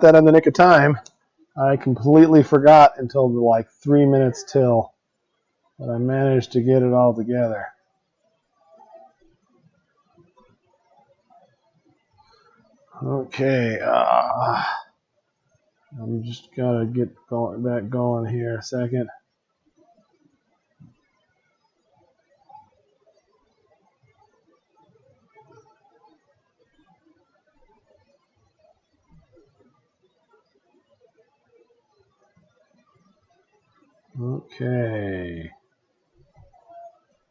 that in the nick of time. I completely forgot until like 3 minutes till, but I managed to get it all together. Okay, I'm just gotta get back going here a second. Okay.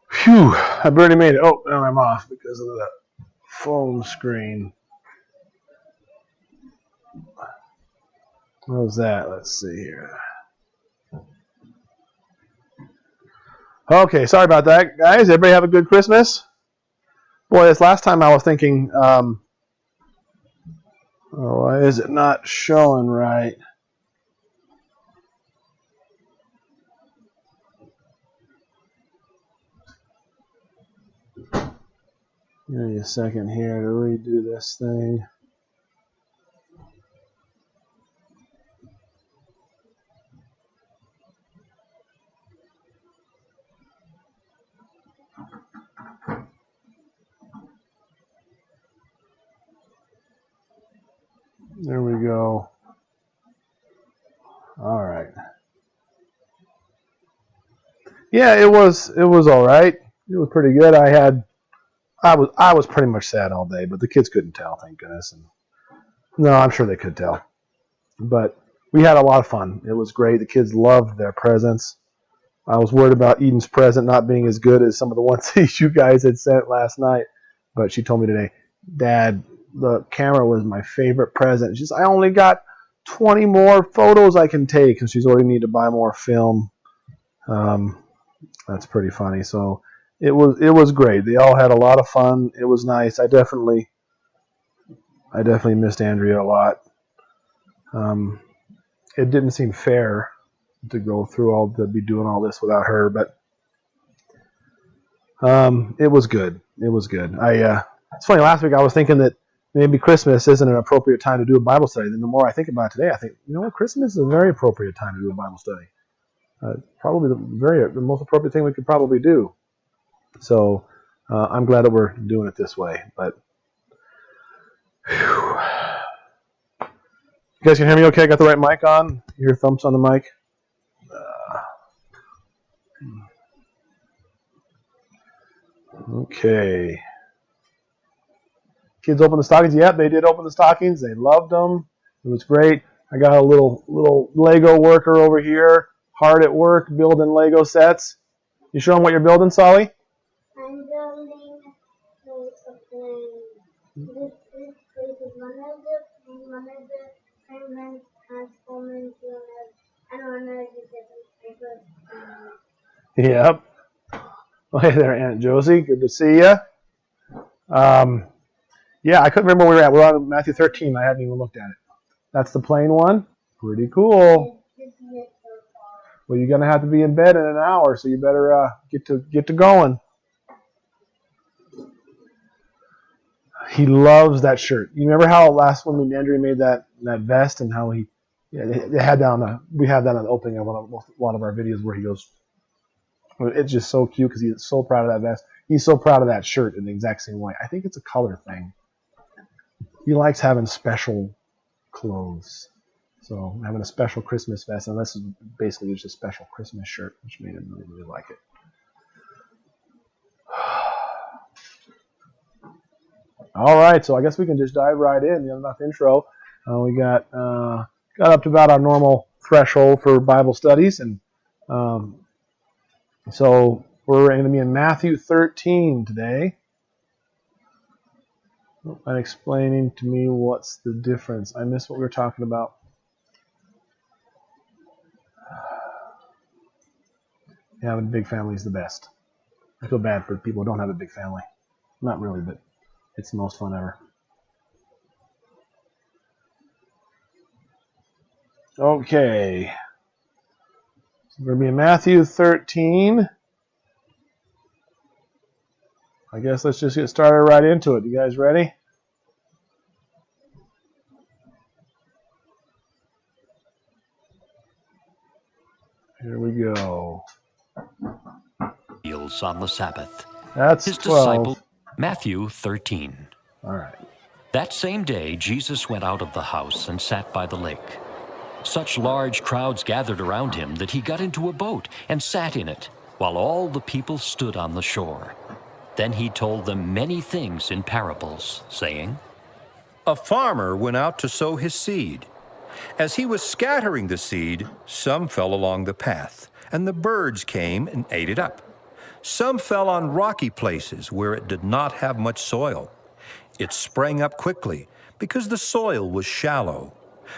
Phew, I barely made it. Oh, now I'm off because of the phone screen. What was that? Let's see here. Okay, sorry about that, guys. Everybody have a good Christmas? Boy, this last time I was thinking, why is it not showing right? Give me a second here to redo this thing. There we go. All right. Yeah, it was all right. It was pretty good. I was pretty much sad all day, but the kids couldn't tell, thank goodness. And no, I'm sure they could tell. But we had a lot of fun. It was great. The kids loved their presents. I was worried about Eden's present not being as good as some of the ones that you guys had sent last night. But she told me today, Dad, the camera was my favorite present. She said, I only got 20 more photos I can take, because she's already need to buy more film. That's pretty funny. So it was great. They all had a lot of fun. It was nice. I definitely missed Andrea a lot. It didn't seem fair to go through be doing all this without her, but it was good. It was good. It's funny. Last week I was thinking that maybe Christmas isn't an appropriate time to do a Bible study. Then the more I think about it today, I think, you know what, Christmas is a very appropriate time to do a Bible study. Probably the most appropriate thing we could probably do. So I'm glad that we're doing it this way. But whew. You guys can hear me okay? Got the right mic on? Your thumbs on the mic? Okay. Kids open the stockings. Yep, they did open the stockings. They loved them. It was great. I got a little Lego worker over here, hard at work building Lego sets. You show them what you're building, Solly? I'm building something. This is one of the fragments transform into another different. Yep. Hey there, Aunt Josie. Good to see you. Yeah, I couldn't remember where we were at. We're on Matthew 13. I hadn't even looked at it. That's the plain one. Pretty cool. Well, you're gonna have to be in bed in an hour, so you better get to going. He loves that shirt. You remember how last when Andrea made that vest and how they had that we have that on the opening of a lot of our videos where he goes. It's just so cute because he's so proud of that vest. He's so proud of that shirt in the exact same way. I think it's a color thing. He likes having special clothes. So having a special Christmas vest, and this is basically just a special Christmas shirt, which made him really, really like it. All right, so I guess we can just dive right in. Enough intro. We got up to about our normal threshold for Bible studies, and so we're going to be in Matthew 13 today. And explaining to me what's the difference. I missed what we were talking about. Having a big family is the best. I feel bad for people who don't have a big family. Not really, but it's the most fun ever. Okay. So we're going to be in Matthew 13. I guess let's just get started right into it. You guys ready? Here we go. Meals on the Sabbath. That's His 12. disciples, Matthew 13. All right. That same day, Jesus went out of the house and sat by the lake. Such large crowds gathered around him that he got into a boat and sat in it, while all the people stood on the shore. Then he told them many things in parables, saying, A farmer went out to sow his seed. As he was scattering the seed, some fell along the path, and the birds came and ate it up. Some fell on rocky places where it did not have much soil. It sprang up quickly because the soil was shallow.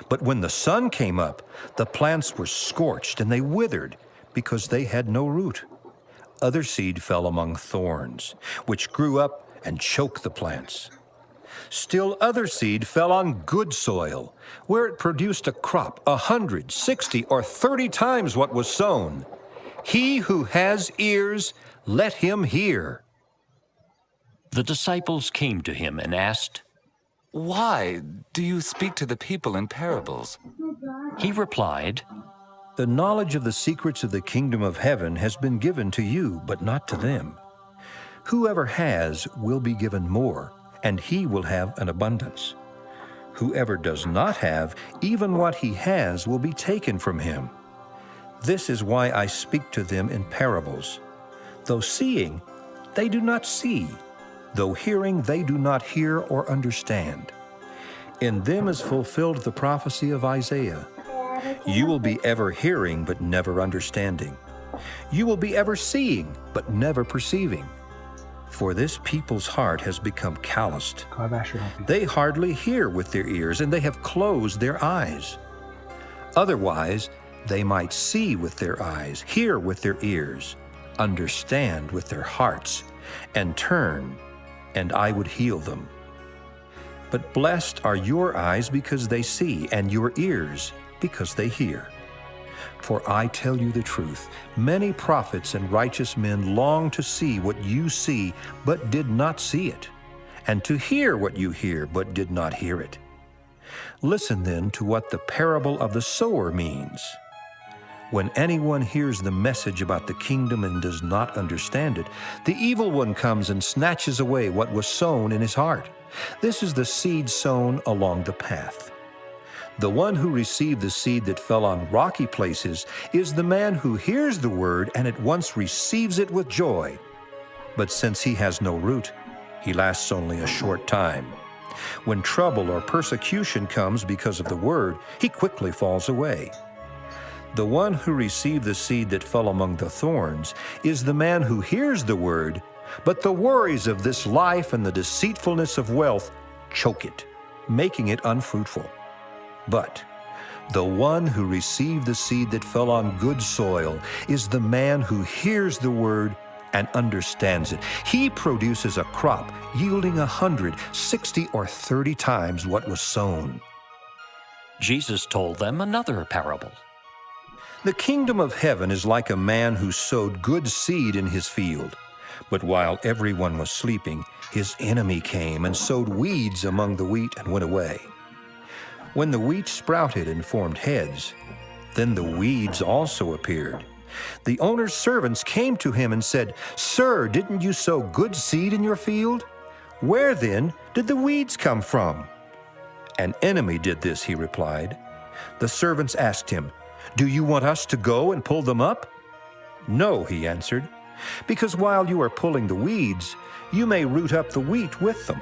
But when the sun came up, the plants were scorched and they withered because they had no root. Other seed fell among thorns, which grew up and choked the plants. Still other seed fell on good soil, where it produced a crop 100, 60, or 30 times what was sown. He who has ears, let him hear. The disciples came to him and asked, Why do you speak to the people in parables? He replied, The knowledge of the secrets of the kingdom of heaven has been given to you, but not to them. Whoever has will be given more, and he will have an abundance. Whoever does not have, even what he has will be taken from him. This is why I speak to them in parables. Though seeing, they do not see. Though hearing, they do not hear or understand. In them is fulfilled the prophecy of Isaiah. You will be ever hearing, but never understanding. You will be ever seeing, but never perceiving. For this people's heart has become calloused. They hardly hear with their ears, and they have closed their eyes. Otherwise, they might see with their eyes, hear with their ears, understand with their hearts, and turn, and I would heal them. But blessed are your eyes because they see, and your ears because they hear. For I tell you the truth, many prophets and righteous men long to see what you see, but did not see it, and to hear what you hear, but did not hear it. Listen then to what the parable of the sower means. When anyone hears the message about the kingdom and does not understand it, the evil one comes and snatches away what was sown in his heart. This is the seed sown along the path. The one who received the seed that fell on rocky places is the man who hears the word and at once receives it with joy. But since he has no root, he lasts only a short time. When trouble or persecution comes because of the word, he quickly falls away. The one who received the seed that fell among the thorns is the man who hears the word, but the worries of this life and the deceitfulness of wealth choke it, making it unfruitful. But the one who received the seed that fell on good soil is the man who hears the word and understands it. He produces a crop yielding 100, 60, or 30 times what was sown. Jesus told them another parable. The kingdom of heaven is like a man who sowed good seed in his field. But while everyone was sleeping, his enemy came and sowed weeds among the wheat and went away. When the wheat sprouted and formed heads, then the weeds also appeared. The owner's servants came to him and said, Sir, didn't you sow good seed in your field? Where then did the weeds come from? An enemy did this, he replied. The servants asked him, Do you want us to go and pull them up? No, he answered, because while you are pulling the weeds, you may root up the wheat with them.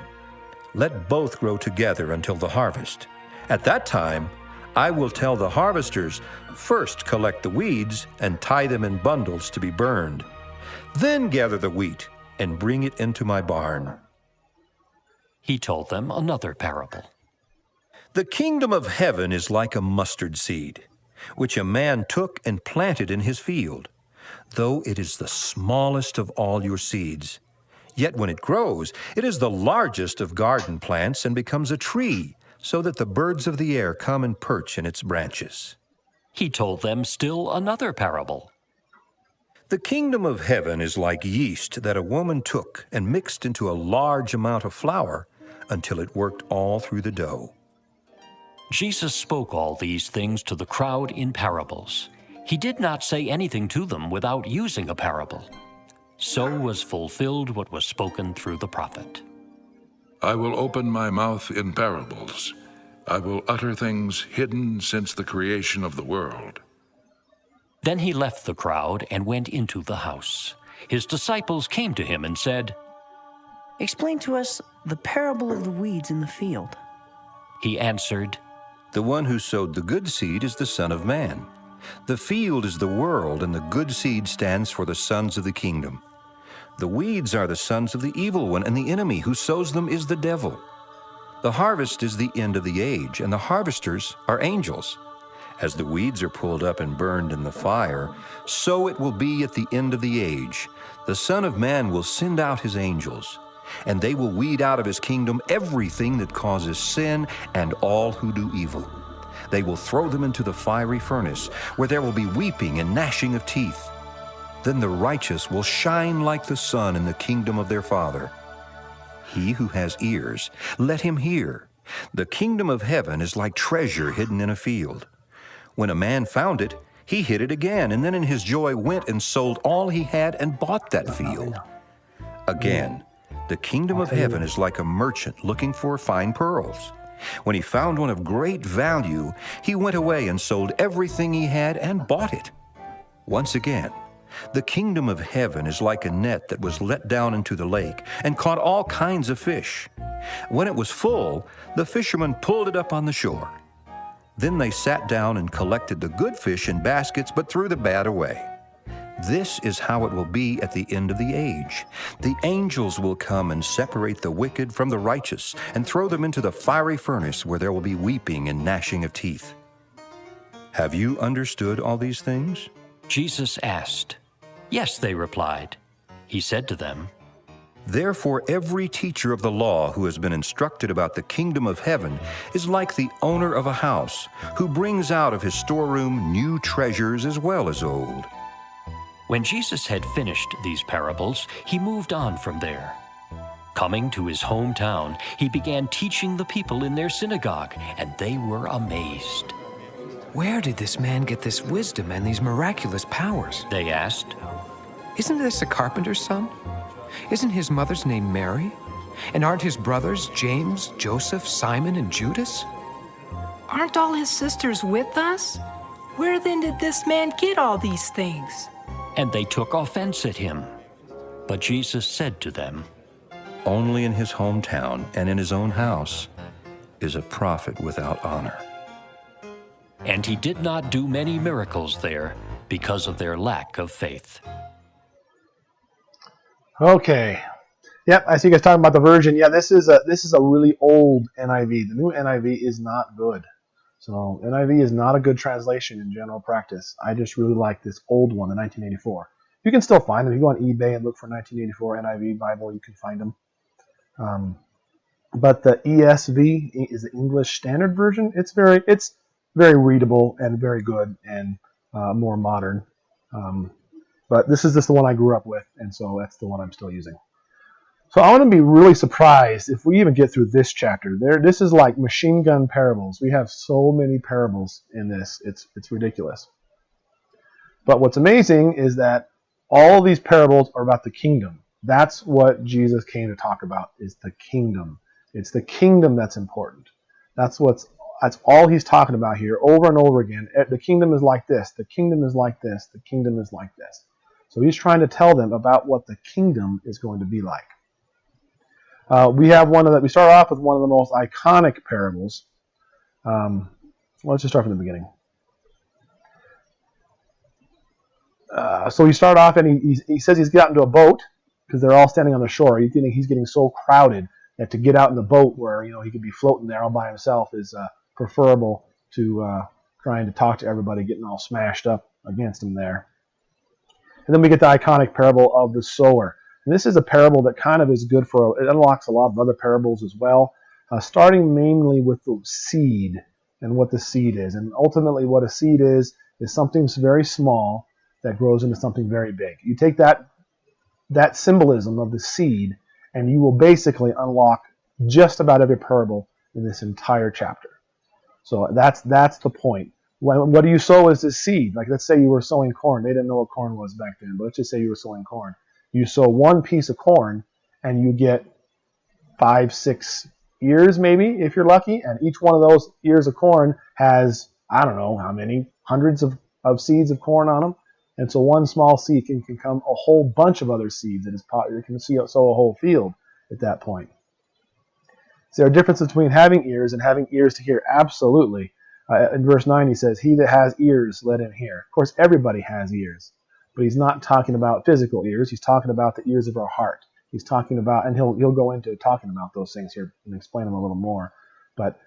Let both grow together until the harvest. At that time, I will tell the harvesters, first collect the weeds and tie them in bundles to be burned. Then gather the wheat and bring it into my barn. He told them another parable. The kingdom of heaven is like a mustard seed, which a man took and planted in his field. Though it is the smallest of all your seeds, yet when it grows, it is the largest of garden plants and becomes a tree, so that the birds of the air come and perch in its branches. He told them still another parable. The kingdom of heaven is like yeast that a woman took and mixed into a large amount of flour until it worked all through the dough. Jesus spoke all these things to the crowd in parables. He did not say anything to them without using a parable. So was fulfilled what was spoken through the prophet. I will open my mouth in parables. I will utter things hidden since the creation of the world. Then he left the crowd and went into the house. His disciples came to him and said, "Explain to us the parable of the weeds in the field." He answered, The one who sowed the good seed is the Son of Man. The field is the world, and the good seed stands for the sons of the kingdom. The weeds are the sons of the evil one, and the enemy who sows them is the devil. The harvest is the end of the age, and the harvesters are angels. As the weeds are pulled up and burned in the fire, so it will be at the end of the age. The Son of Man will send out his angels, and they will weed out of his kingdom everything that causes sin and all who do evil. They will throw them into the fiery furnace, where there will be weeping and gnashing of teeth. Then the righteous will shine like the sun in the kingdom of their Father. He who has ears, let him hear. The kingdom of heaven is like treasure hidden in a field. When a man found it, he hid it again, and then in his joy went and sold all he had and bought that field. Again, the kingdom of heaven is like a merchant looking for fine pearls. When he found one of great value, he went away and sold everything he had and bought it. Once again, the kingdom of heaven is like a net that was let down into the lake and caught all kinds of fish. When it was full, the fishermen pulled it up on the shore. Then they sat down and collected the good fish in baskets, but threw the bad away. This is how it will be at the end of the age. The angels will come and separate the wicked from the righteous and throw them into the fiery furnace, where there will be weeping and gnashing of teeth. Have you understood all these things? Jesus asked. Yes, they replied. He said to them, Therefore, every teacher of the law who has been instructed about the kingdom of heaven is like the owner of a house, who brings out of his storeroom new treasures as well as old. When Jesus had finished these parables, he moved on from there. Coming to his hometown, he began teaching the people in their synagogue, and they were amazed. Where did this man get this wisdom and these miraculous powers? They asked, Isn't this a carpenter's son? Isn't his mother's name Mary? And aren't his brothers James, Joseph, Simon, and Judas? Aren't all his sisters with us? Where then did this man get all these things? and they took offense at him. But Jesus said to them, Only in his hometown and in his own house is a prophet without honor. And he did not do many miracles there because of their lack of faith. Okay. Yep, I see you guys talking about the version. Yeah, this is a really old NIV. The new NIV is not good. So NIV is not a good translation in general practice. I just really like this old one, the 1984. You can still find them. If you go on eBay and look for 1984 NIV Bible, you can find them. But the ESV is the English Standard Version. It's very readable and very good and more modern. But this is just the one I grew up with, and so that's the one I'm still using. So I want to be really surprised if we even get through this chapter. This is like machine gun parables. We have so many parables in this. It's ridiculous. But what's amazing is that all these parables are about the kingdom. That's what Jesus came to talk about, is the kingdom. It's the kingdom that's important. That's all he's talking about here over and over again. The kingdom is like this. The kingdom is like this. The kingdom is like this. So he's trying to tell them about what the kingdom is going to be like. We start off with one of the most iconic parables. Let's just start from the beginning. So we start off, and he says he's got into a boat because they're all standing on the shore. He's getting so crowded that to get out in the boat where he could be floating there all by himself is preferable to trying to talk to everybody, getting all smashed up against him there. And then we get the iconic parable of the sower. And this is a parable that kind of is good it unlocks a lot of other parables as well, starting mainly with the seed and what the seed is. And ultimately what a seed is something very small that grows into something very big. You take that symbolism of the seed, and you will basically unlock just about every parable in this entire chapter. So that's the point. What do you sow as a seed? Like, let's say you were sowing corn. They didn't know what corn was back then, but let's just say you were sowing corn. You sow one piece of corn, and you get 5, 6 ears, maybe, if you're lucky. And each one of those ears of corn has, I don't know how many, hundreds of seeds of corn on them. And so one small seed can become a whole bunch of other seeds that can sow a whole field at that point. Is there a difference between having ears and having ears to hear? Absolutely. In verse 9, he says, he that has ears, let him hear. Of course, everybody has ears, but he's not talking about physical ears. He's talking about the ears of our heart. He's talking about, and he'll go into talking about those things here and explain them a little more. But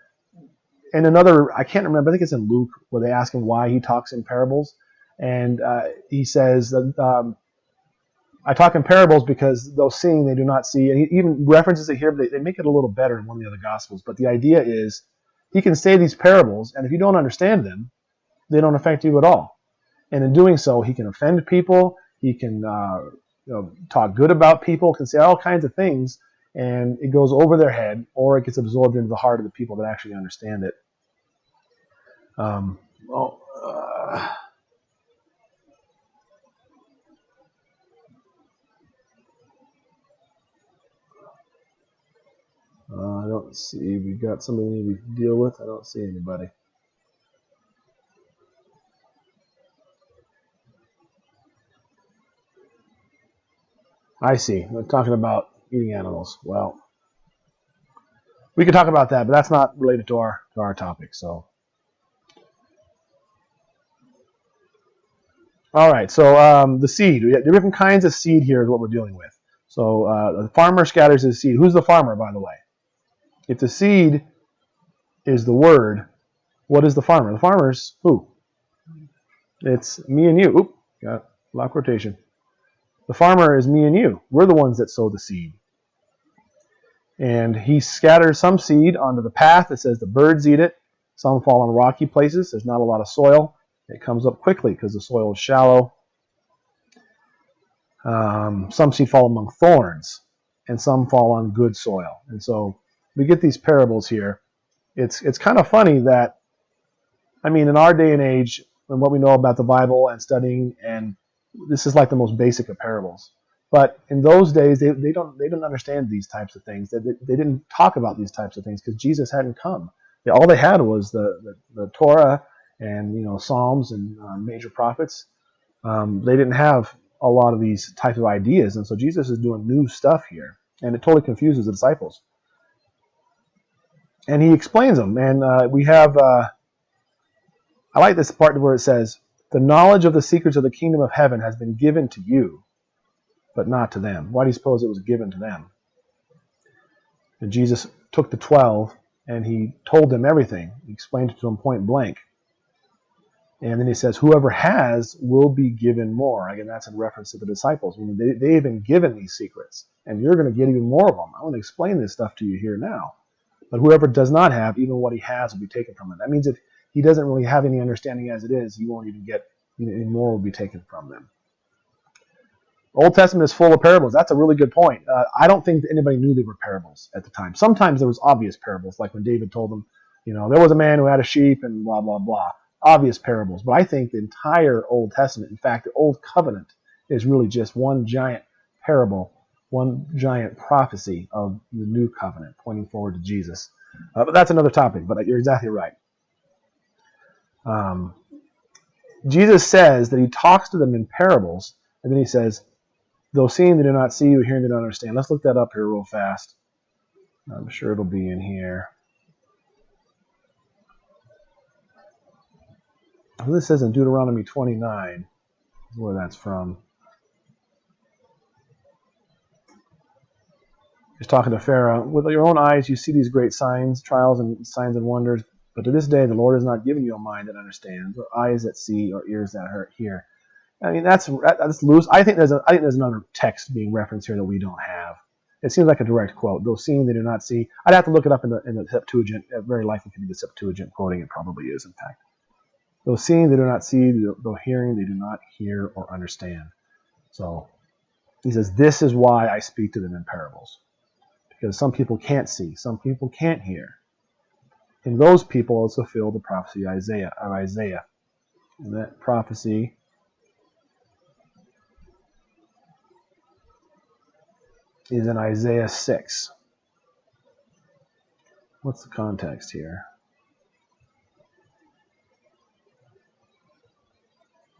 in another, I can't remember, I think it's in Luke, where they ask him why he talks in parables. And he says that I talk in parables because though seeing, they do not see. And he even references it here, but they make it a little better in one of the other Gospels. But the idea is he can say these parables, and if you don't understand them, they don't affect you at all. And in doing so, he can offend people. He can talk good about people, can say all kinds of things, and it goes over their head, or it gets absorbed into the heart of the people that actually understand it. I don't see. We got somebody we need to deal with. I don't see anybody. I see. We're talking about eating animals. Well, we could talk about that, but that's not related to our topic. So, all right. So the seed. We have different kinds of seed here is what we're dealing with. So the farmer scatters his seed. Who's the farmer, by the way? If the seed is the word, what is the farmer? The farmer's who? It's me and you. Oop, got lock rotation. The farmer is me and you. We're the ones that sow the seed. And he scatters some seed onto the path. It says the birds eat it. Some fall on rocky places. There's not a lot of soil. It comes up quickly because the soil is shallow. Some seed fall among thorns, and some fall on good soil. And so we get these parables here. It's kind of funny that, I mean, in our day and age, and what we know about the Bible and studying, and this is like the most basic of parables. But in those days, they didn't understand these types of things. They didn't talk about these types of things because Jesus hadn't come. All they had was the Torah and Psalms and major prophets. They didn't have a lot of these types of ideas, and so Jesus is doing new stuff here, and it totally confuses the disciples. And he explains them, and we have. I like this part where it says, "The knowledge of the secrets of the kingdom of heaven has been given to you, but not to them." Why do you suppose it was given to them? And Jesus took the 12 and he told them everything. He explained it to them point blank. And then he says, whoever has will be given more. Again, that's in reference to the disciples. I mean, they've been given these secrets, and you're going to get even more of them. I want to explain this stuff to you here now. But whoever does not have, even what he has will be taken from him. That means if he doesn't really have any understanding as it is, he won't even get, any more will be taken from them. Old Testament is full of parables. That's a really good point. I don't think that anybody knew they were parables at the time. Sometimes there was obvious parables, like when David told them, there was a man who had a sheep and blah, blah, blah. Obvious parables. But I think the entire Old Testament, in fact, the Old Covenant, is really just one giant parable, one giant prophecy of the New Covenant, pointing forward to Jesus. But that's another topic, but you're exactly right. Jesus says that he talks to them in parables, and then he says, though seeing they do not see, or hearing they don't understand. Let's look that up here real fast. I'm sure it'll be in here. This says in Deuteronomy 29, is where that's from. He's talking to Pharaoh. With your own eyes you see these great signs, trials, and signs and wonders. But to this day the Lord has not given you a mind that understands, or eyes that see, or ears that hear. I mean, that's loose. I think there's another text being referenced here that we don't have. It seems like a direct quote. Though seeing they do not see. I'd have to look it up in the Septuagint. It very likely could be the Septuagint quoting. It probably is, in fact. Though seeing they do not see, though hearing they do not hear or understand. So he says, this is why I speak to them in parables. Because some people can't see, some people can't hear. In those people is fulfilled the prophecy of Isaiah. And that prophecy is in Isaiah 6. What's the context here?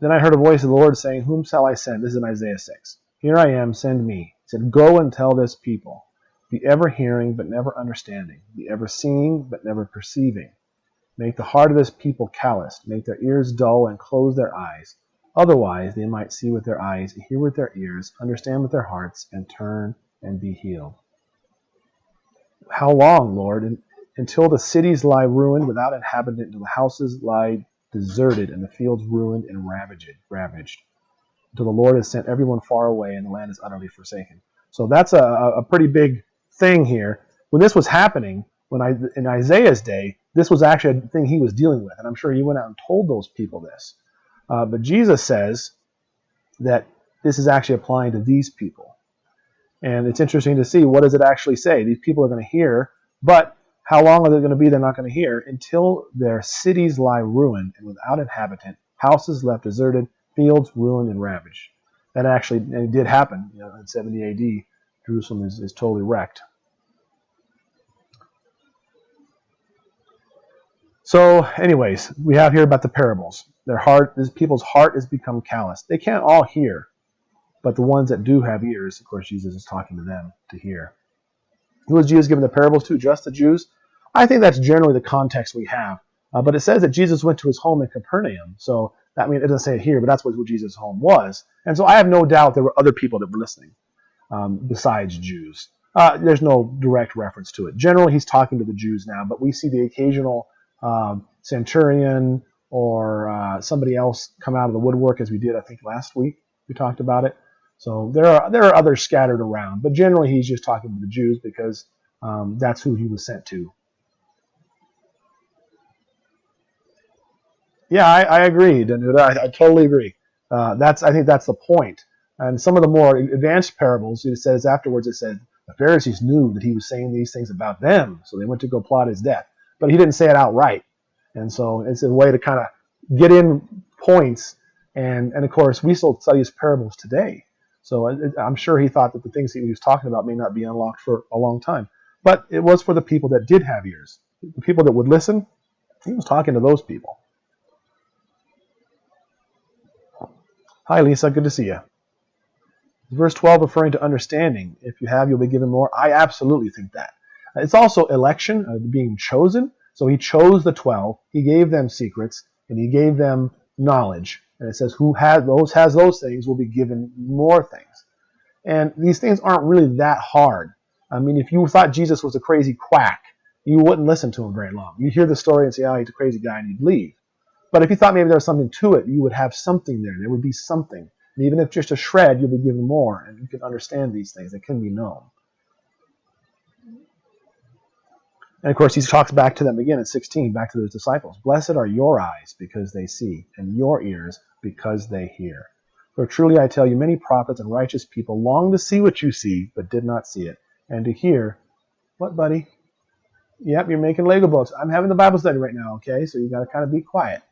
Then I heard a voice of the Lord saying, Whom shall I send? This is in Isaiah 6. Here I am, send me. He said, Go and tell this people. Be ever hearing, but never understanding. Be ever seeing, but never perceiving. Make the heart of this people calloused. Make their ears dull and close their eyes. Otherwise they might see with their eyes, hear with their ears, understand with their hearts, and turn and be healed. How long, Lord? Until the cities lie ruined without inhabitant, until the houses lie deserted and the fields ruined and ravaged. Until the Lord has sent everyone far away and the land is utterly forsaken. So that's a pretty big thing here. When this was happening, in Isaiah's day, this was actually a thing he was dealing with. And I'm sure he went out and told those people this. But Jesus says that this is actually applying to these people. And it's interesting to see, what does it actually say? These people are going to hear, but how long are they going to be they're not going to hear? Until their cities lie ruined and without inhabitant, houses left deserted, fields ruined and ravaged. That actually and it did happen. In 70 AD, Jerusalem is totally wrecked. So anyways, we have here about the parables. This people's heart has become callous. They can't all hear, but the ones that do have ears, of course, Jesus is talking to them to hear. Who was Jesus giving the parables to? Just the Jews? I think that's generally the context we have. But it says that Jesus went to his home in Capernaum. So that means it doesn't say it here, but that's what Jesus' home was. And so I have no doubt there were other people that were listening besides Jews. There's no direct reference to it. Generally, he's talking to the Jews now, but we see the occasional centurion or somebody else come out of the woodwork, as we did, I think, last week. We talked about it. So there are others scattered around, but generally he's just talking to the Jews because that's who he was sent to. Yeah, I agree, Danuta. I totally agree. I think that's the point. And some of the more advanced parables, it says afterwards, it said the Pharisees knew that he was saying these things about them, so they went to go plot his death. But he didn't say it outright. And so it's a way to kind of get in points. And of course, we still study his parables today. So I'm sure he thought that the things that he was talking about may not be unlocked for a long time. But it was for the people that did have ears. The people that would listen, he was talking to those people. Hi, Lisa. Good to see you. Verse 12 referring to understanding. If you have, you'll be given more. I absolutely think that. It's also election, being chosen. So he chose the 12. He gave them secrets, and he gave them knowledge. And it says, who has those things will be given more things. And these things aren't really that hard. I mean, if you thought Jesus was a crazy quack, you wouldn't listen to him very long. You'd hear the story and say, oh, he's a crazy guy, and you'd leave. But if you thought maybe there was something to it, you would have something there. There would be something. And even if just a shred, you'll be given more, and you can understand these things. They can be known. And of course, he talks back to them again in 16, back to those disciples. Blessed are your eyes because they see, and your ears because they hear. For truly I tell you, many prophets and righteous people long to see what you see, but did not see it, and to hear. What, buddy? Yep, you're making Lego boats. I'm having the Bible study right now, okay? So you got to kind of be quiet.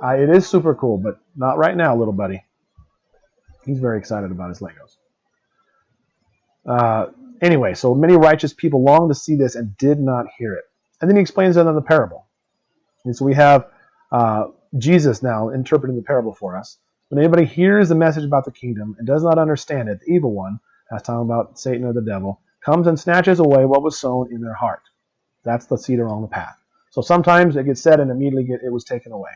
It is super cool, but not right now, little buddy. He's very excited about his Legos. Anyway, so many righteous people long to see this and did not hear it. And then he explains it in the parable. And so we have Jesus now interpreting the parable for us. When anybody hears the message about the kingdom and does not understand it, the evil one, that's talking about Satan or the devil, comes and snatches away what was sown in their heart. That's the seed along the path. So sometimes it gets said and immediately it was taken away.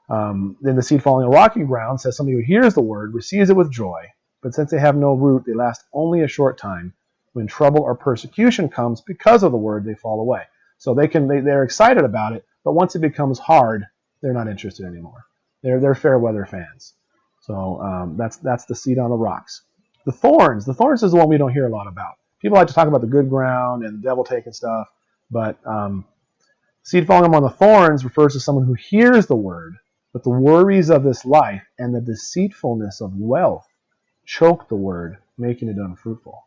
Then the seed falling on rocky ground says somebody who hears the word receives it with joy, but since they have no root, they last only a short time. When trouble or persecution comes because of the word, they fall away. So they're excited about it, but once it becomes hard, they're not interested anymore. They're fair weather fans. So that's the seed on the rocks. The thorns is the one we don't hear a lot about. People like to talk about the good ground and the devil taking stuff, but seed falling among the thorns refers to someone who hears the word, but the worries of this life and the deceitfulness of wealth choke the word, making it unfruitful.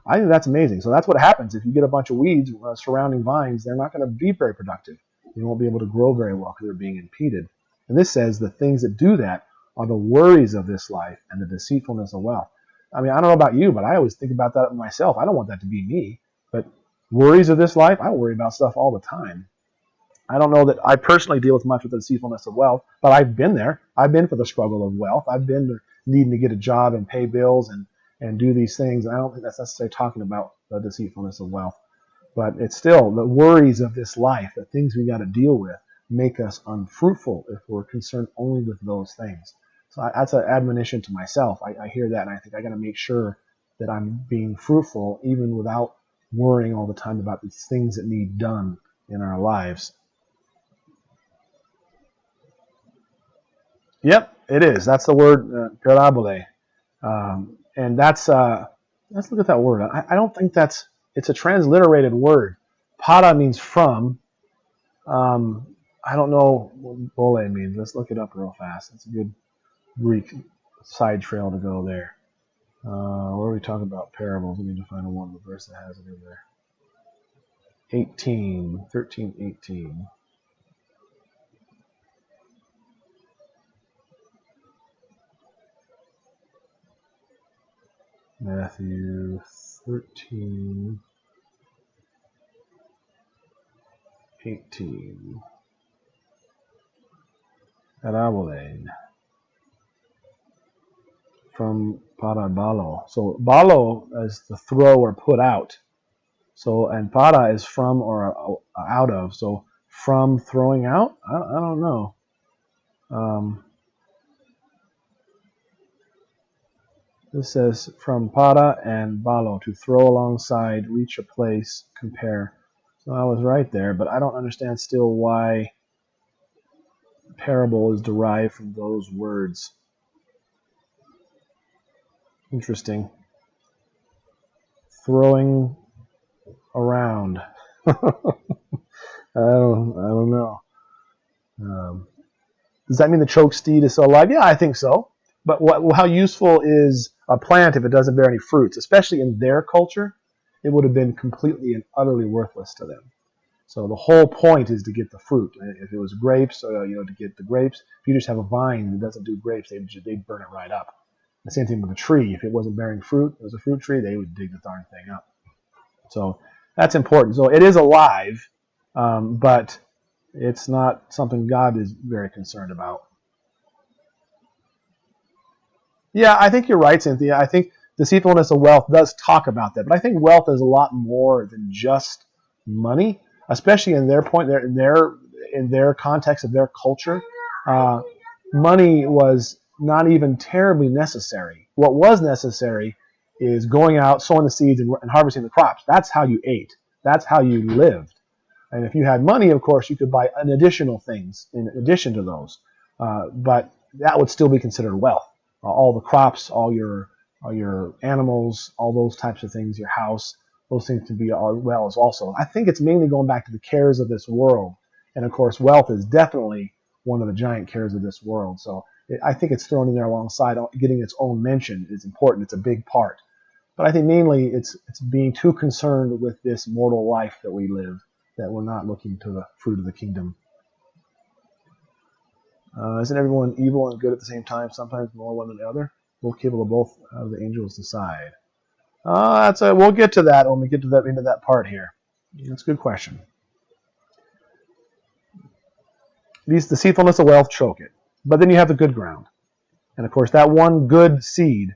I think that's amazing. So that's what happens if you get a bunch of weeds surrounding vines. They're not going to be very productive. You won't be able to grow very well because they're being impeded. And this says the things that do that are the worries of this life and the deceitfulness of wealth. I mean, I don't know about you, but I always think about that myself. I don't want that to be me. But worries of this life, I worry about stuff all the time. I don't know that I personally deal with much with the deceitfulness of wealth, but I've been there. I've been for the struggle of wealth. I've been needing to get a job and pay bills and do these things. I don't think that's necessarily talking about the deceitfulness of wealth. But it's still the worries of this life, the things we got to deal with, make us unfruitful if we're concerned only with those things. So that's an admonition to myself. I hear that, and I think I got to make sure that I'm being fruitful even without worrying all the time about these things that need done in our lives. Yep, it is. That's the word parabole, and that's let's look at that word. I don't think it's a transliterated word. Para means from. I don't know what bole means. Let's look it up real fast. That's a good Greek side trail to go there. Where are we talking about parables? We need to find one verse that has it in there. 13:18. Matthew 13:18. Parabole. From parabalo. So balo is to throw or put out. So, and para is from or out of. So from throwing out? I don't know. This says from para and balo, to throw alongside, reach a place, compare. So I was right there, but I don't understand still why parable is derived from those words. Interesting. Throwing around. I don't know. Does that mean the choke steed is still alive? Yeah, I think so. But how useful is a plant if it doesn't bear any fruits? Especially in their culture, it would have been completely and utterly worthless to them. So the whole point is to get the fruit. If it was grapes, to get the grapes. If you just have a vine that doesn't do grapes, they'd burn it right up. The same thing with a tree. If it wasn't bearing fruit, it was a fruit tree, they would dig the darn thing up. So that's important. So it is alive, but it's not something God is very concerned about. Yeah, I think you're right, Cynthia. I think deceitfulness of wealth does talk about that, but I think wealth is a lot more than just money, especially in their point, in their context of their culture. Money was not even terribly necessary. What was necessary is going out, sowing the seeds, and harvesting the crops. That's how you ate. That's how you lived. And if you had money, of course, you could buy additional things in addition to those. But that would still be considered wealth. All the crops, all your animals, all those types of things, your house, those things can be wealth also. I think it's mainly going back to the cares of this world. And of course, wealth is definitely one of the giant cares of this world. So I think it's thrown in there alongside. Getting its own mention is important. It's a big part. But I think mainly it's being too concerned with this mortal life that we live, that we're not looking to the fruit of the kingdom. Isn't everyone evil and good at the same time, sometimes more one than the other? Both capable of both the angels decide. We'll get to that when we get to into that part here. That's a good question. These deceitfulness of wealth choke it. But then you have the good ground. And of course, that one good seed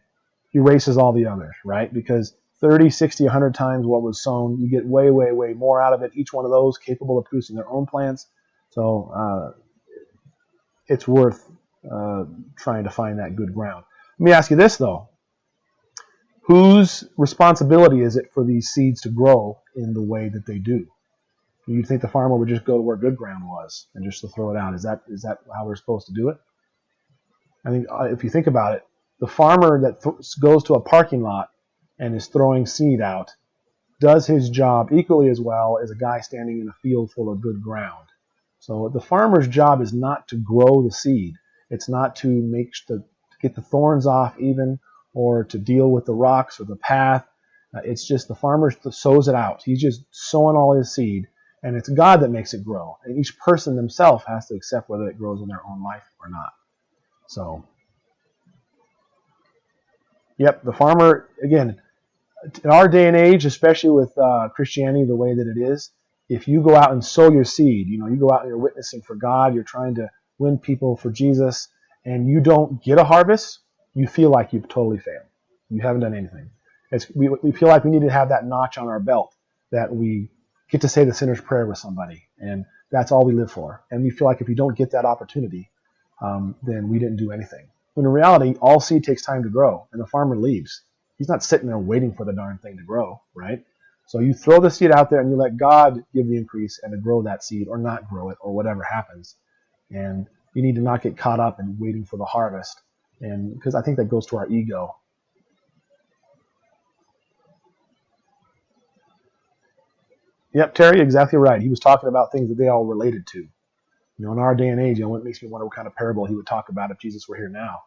erases all the others, right? Because 30, 60, 100 times what was sown, you get way, way, way more out of it. Each one of those capable of producing their own plants. So it's worth trying to find that good ground. Let me ask you this, though. Whose responsibility is it for these seeds to grow in the way that they do? Do you think the farmer would just go to where good ground was and just to throw it out? Is that how we're supposed to do it? I think if you think about it, the farmer that goes to a parking lot and is throwing seed out does his job equally as well as a guy standing in a field full of good ground. So the farmer's job is not to grow the seed. It's not to get the thorns off even, or to deal with the rocks or the path. It's just the farmer sows it out. He's just sowing all his seed, and it's God that makes it grow. And each person themselves has to accept whether it grows in their own life or not. So, yep, the farmer, again, in our day and age, especially with Christianity the way that it is, if you go out and sow your seed, you go out and you're witnessing for God, you're trying to win people for Jesus, and you don't get a harvest, you feel like you've totally failed. You haven't done anything. We feel like we need to have that notch on our belt, that we get to say the sinner's prayer with somebody, and that's all we live for. And we feel like if we don't get that opportunity, then we didn't do anything. When in reality, all seed takes time to grow, and the farmer leaves. He's not sitting there waiting for the darn thing to grow, right? So you throw the seed out there and you let God give the increase and to grow that seed or not grow it or whatever happens. And you need to not get caught up in waiting for the harvest, and because I think that goes to our ego. Yep, Terry, exactly right. He was talking about things that they all related to. In our day and age, it makes me wonder what kind of parable he would talk about if Jesus were here now.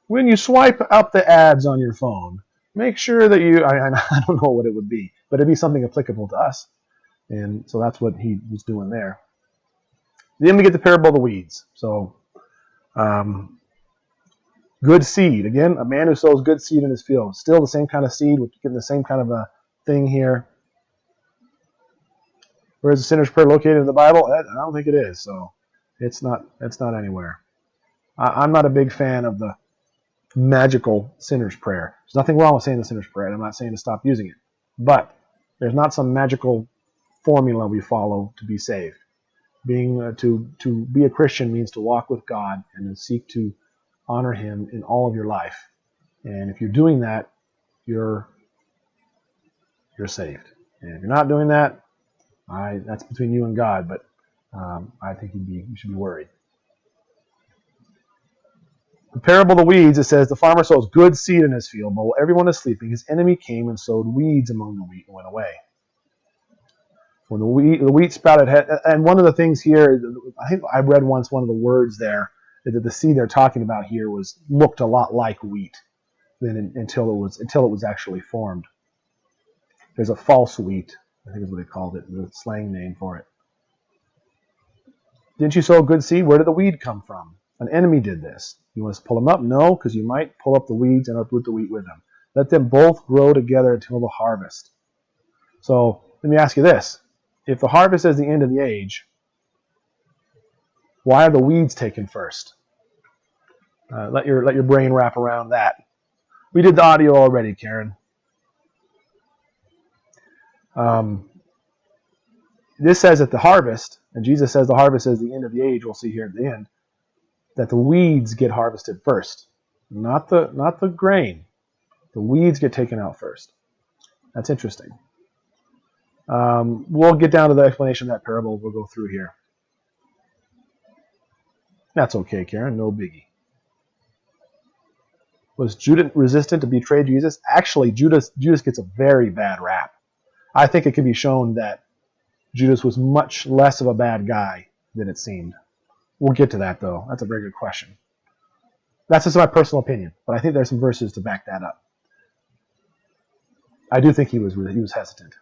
When you swipe up the ads on your phone, make sure that I don't know what it would be, but it'd be something applicable to us. And so that's what he was doing there. Then we get the parable of the weeds. So, good seed. Again, a man who sows good seed in his field. Still the same kind of seed. We're getting the same kind of a thing here. Where is the sinner's prayer located in the Bible? I don't think it is. So it's not anywhere. I'm not a big fan of the magical sinner's prayer. There's nothing wrong with saying the sinner's prayer, and I'm not saying to stop using it. But there's not some magical formula we follow to be saved. To be a Christian means to walk with God and to seek to honor Him in all of your life. And if you're doing that, you're saved. And if you're not doing that, that's between you and God. But I think you should be worried. The parable of the weeds, it says, the farmer sows good seed in his field, but while everyone is sleeping, his enemy came and sowed weeds among the wheat and went away. When the wheat sprouted, and one of the things here, I think I read once one of the words there, that the seed they're talking about here looked a lot like wheat until it was actually formed. There's a false wheat, I think is what they called it, the slang name for it. Didn't you sow good seed? Where did the weed come from? An enemy did this. You want us to pull them up? No, because you might pull up the weeds and uproot the wheat with them. Let them both grow together until the harvest. So let me ask you this. If the harvest is the end of the age, why are the weeds taken first? Let your brain wrap around that. We did the audio already, Karen. This says at the harvest, and Jesus says the harvest is the end of the age, we'll see here at the end, that the weeds get harvested first, not the grain. The weeds get taken out first. That's interesting. We'll get down to the explanation of that parable. We'll go through here. That's okay, Karen. No biggie. Was Judas resistant to betray Jesus? Actually, Judas gets a very bad rap. I think it can be shown that Judas was much less of a bad guy than it seemed. We'll get to that, though. That's a very good question. That's just my personal opinion, but I think there's some verses to back that up. I do think he was hesitant,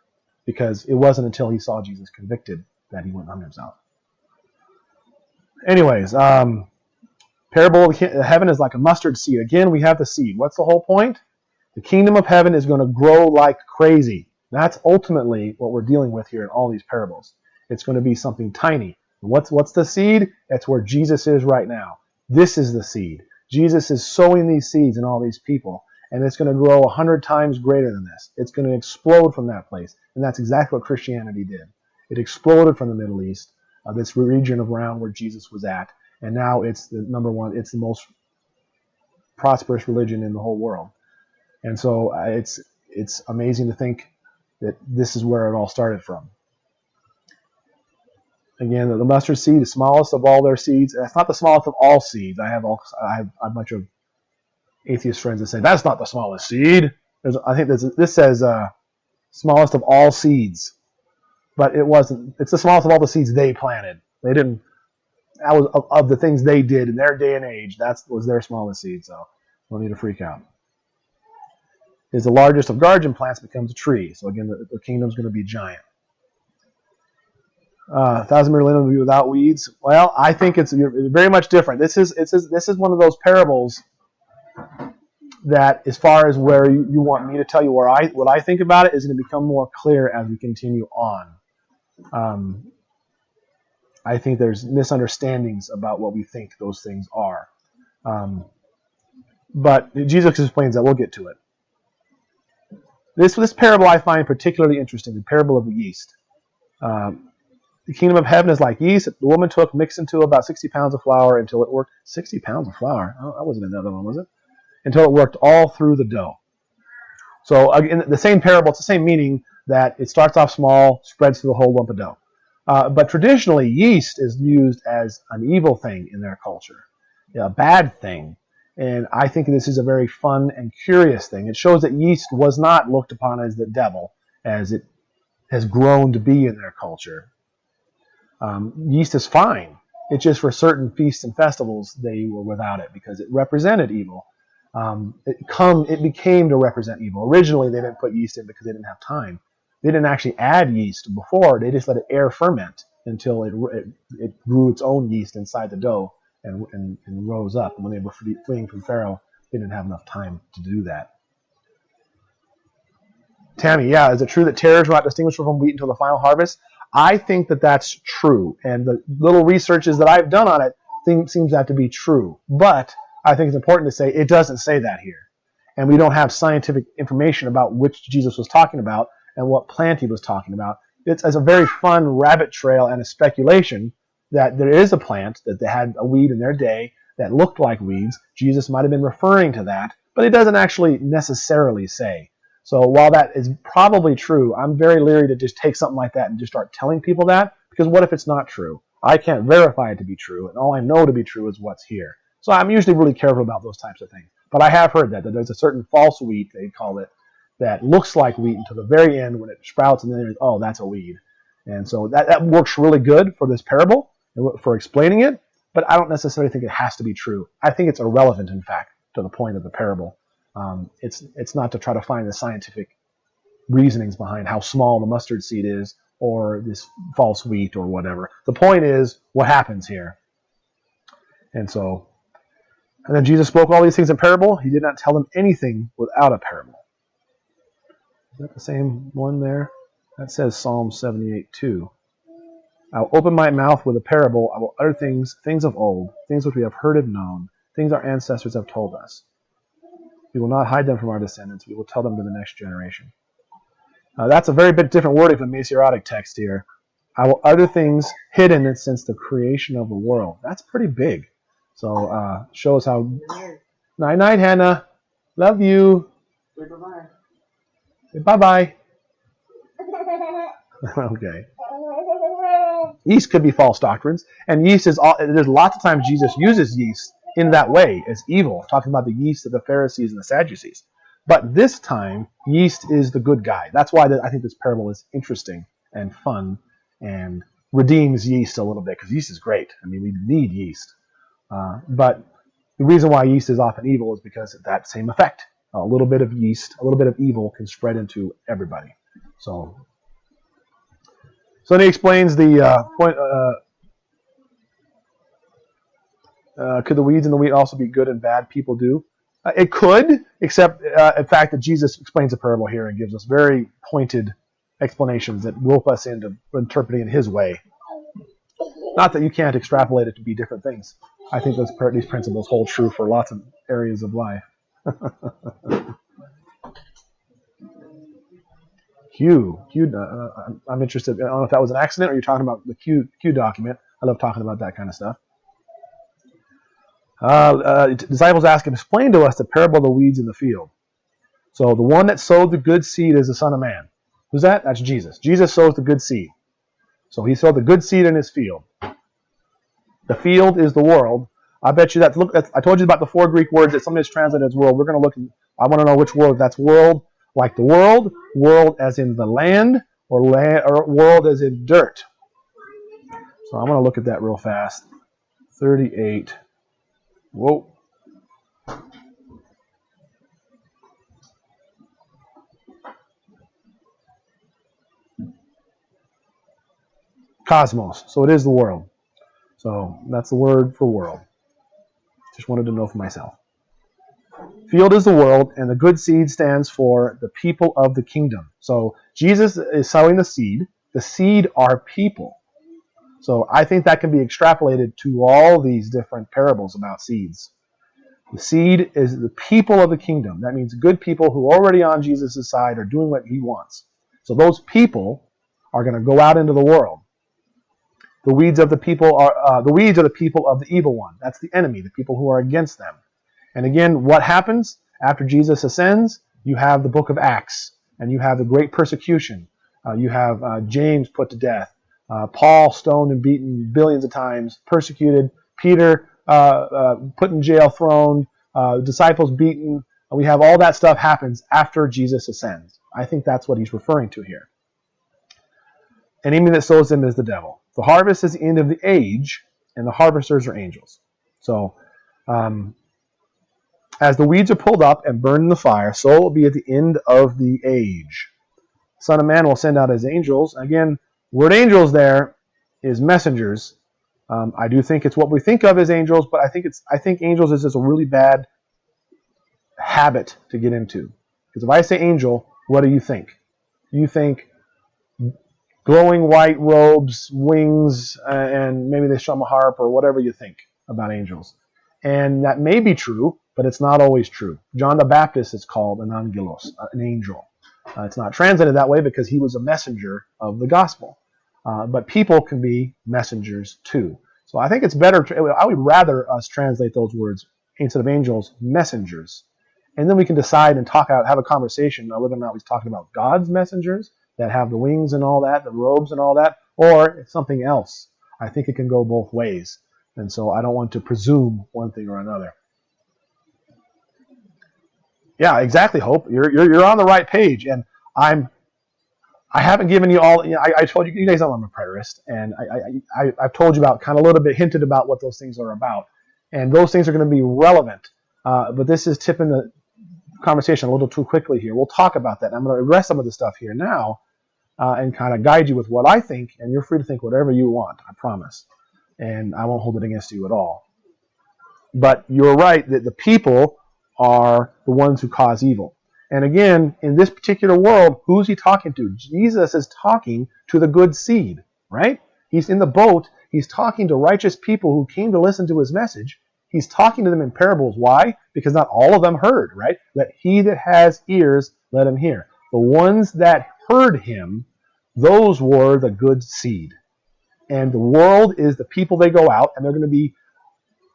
because it wasn't until he saw Jesus convicted that he went on himself. Anyways, parable of heaven is like a mustard seed. Again, we have the seed. What's the whole point? The kingdom of heaven is going to grow like crazy. That's ultimately what we're dealing with here in all these parables. It's going to be something tiny. What's the seed? That's where Jesus is right now. This is the seed. Jesus is sowing these seeds in all these people, and it's going to grow 100 times greater than this. It's going to explode from that place, and that's exactly what Christianity did. It exploded from the Middle East, this region around where Jesus was at, and now it's the number one. It's the most prosperous religion in the whole world, and so it's amazing to think that this is where it all started from. Again, the mustard seed, the smallest of all their seeds. That's not the smallest of all seeds. I have a bunch of atheist friends that say that's not the smallest seed. I think this says smallest of all seeds, but it wasn't. It's the smallest of all the seeds they planted. They didn't. That was of the things they did in their day and age. That was their smallest seed. So don't need to freak out. is the largest of garden plants becomes a tree. So again, the kingdom's going to be giant. 1,000-meter linen will be without weeds. Well, I think it's very much different. This is one of those parables that, as far as where you want me to tell you what I think about it, is going to become more clear as we continue on. I think there's misunderstandings about what we think those things are. But Jesus explains that. We'll get to it. This parable I find particularly interesting, the parable of the yeast. The kingdom of heaven is like yeast that the woman took, mixed into about 60 pounds of flour until it worked. 60 pounds of flour? Oh, that wasn't another one, was it? Until it worked all through the dough. So again, the same parable, it's the same meaning, that it starts off small, spreads through the whole lump of dough. But traditionally, yeast is used as an evil thing in their culture, a bad thing. And I think this is a very fun and curious thing. It shows that yeast was not looked upon as the devil, as it has grown to be in their culture. Yeast is fine. It's just for certain feasts and festivals they were without it because it represented evil. It became to represent evil. Originally, they didn't put yeast in because they didn't have time. They didn't actually add yeast before. They just let it air ferment until it grew its own yeast inside the dough and rose up. And when they were fleeing from Pharaoh, they didn't have enough time to do that. Tammy, yeah, is it true that tares are not distinguishable from wheat until the final harvest? I think that that's true, and the little researches that I've done on it seems that to be true. But I think it's important to say it doesn't say that here, and we don't have scientific information about which Jesus was talking about and what plant he was talking about. It's a very fun rabbit trail and a speculation that there is a plant that they had a weed in their day that looked like weeds. Jesus might have been referring to that, but it doesn't actually necessarily say. So while that is probably true, I'm very leery to just take something like that and just start telling people that, because what if it's not true? I can't verify it to be true, and all I know to be true is what's here. So I'm usually really careful about those types of things. But I have heard that there's a certain false wheat, they call it, that looks like wheat until the very end when it sprouts, and then oh, that's a weed. And so that works really good for this parable, for explaining it, but I don't necessarily think it has to be true. I think it's irrelevant, in fact, to the point of the parable. It's not to try to find the scientific reasonings behind how small the mustard seed is or this false wheat or whatever. The point is what happens here. And then Jesus spoke all these things in parable. He did not tell them anything without a parable. Is that the same one there? That says Psalm 78:2. I will open my mouth with a parable. I will utter things of old, things which we have heard and known, things our ancestors have told us. We will not hide them from our descendants. We will tell them to the next generation. That's a very bit different wording from the Masoretic text here. I will utter things hidden since the creation of the world. That's pretty big. So shows how... Night-night, Hannah. Love you. Say bye-bye. Okay. Yeast could be false doctrines. And yeast is... There's lots of times Jesus uses yeast in that way as evil, talking about the yeast of the Pharisees and the Sadducees. But this time, yeast is the good guy. That's why I think this parable is interesting and fun and redeems yeast a little bit, because yeast is great. I mean, we need yeast. But the reason why yeast is often evil is because of that same effect. A little bit of yeast, a little bit of evil can spread into everybody. So then he explains the point... could the weeds and the wheat also be good and bad people do? It could, except in fact that Jesus explains the parable here and gives us very pointed explanations that rope us into interpreting it his way. Not that you can't extrapolate it to be different things. I think these principles hold true for lots of areas of life. Q, I'm interested. I don't know if that was an accident or you're talking about the Q document. I love talking about that kind of stuff. Disciples ask him, explain to us the parable of the weeds in the field. So the one that sowed the good seed is the Son of Man. Who's that? That's Jesus. Jesus sows the good seed. So he sowed the good seed in his field. The field is the world. I bet you I told you about the 4 Greek words that sometimes translated as world. We're going to look. I want to know which world. That's world like the world as in the land, or world as in dirt. So I'm going to look at that real fast. 38. Whoa. Cosmos. So it is the world. So that's the word for world. Just wanted to know for myself. Field is the world, and the good seed stands for the people of the kingdom. So Jesus is sowing the seed. The seed are people. So I think that can be extrapolated to all these different parables about seeds. The seed is the people of the kingdom. That means good people who are already on Jesus' side are doing what he wants. So those people are going to go out into the world. The weeds of the people are the weeds are the people of the evil one. That's the enemy, the people who are against them. And again, what happens after Jesus ascends? You have the book of Acts, and you have the great persecution. You have James put to death, Paul stoned and beaten billions of times, persecuted, Peter put in jail, thrown, disciples beaten. We have all that stuff happens after Jesus ascends. I think that's what he's referring to here. Enemy that sows them is the devil. The harvest is the end of the age, and the harvesters are angels. So, as the weeds are pulled up and burned in the fire, so it will be at the end of the age. Son of Man will send out his angels. Again, word angels there is messengers. I do think it's what we think of as angels, but I think angels is just a really bad habit to get into. Because if I say angel, what do you think? You think glowing white robes, wings, and maybe they strum a harp or whatever you think about angels. And that may be true, but it's not always true. John the Baptist is called an angelos, an angel. It's not translated that way because he was a messenger of the gospel. But people can be messengers too. So I think it's better, I would rather us translate those words instead of angels, messengers. And then we can decide and have a conversation on whether or not we're talking about God's messengers that have the wings and all that, the robes and all that, or it's something else. I think it can go both ways. And so I don't want to presume one thing or another. Yeah, exactly, Hope. You're on the right page, and I haven't given you all. I told you guys know I'm a preterist, and I've told you about kind of a little bit hinted about what those things are about, and those things are going to be relevant. But this is tipping the conversation a little too quickly here. We'll talk about that. I'm going to address some of the stuff here now, and kind of guide you with what I think, and you're free to think whatever you want. I promise, and I won't hold it against you at all. But you're right that the people are the ones who cause evil. And again, in this particular world, who's he talking to? Jesus is talking to the good seed, right? He's in the boat. He's talking to righteous people who came to listen to his message. He's talking to them in parables. Why? Because not all of them heard, right? Let he that has ears, let him hear. The ones that heard him, those were the good seed. And the world is the people they go out, and they're going to be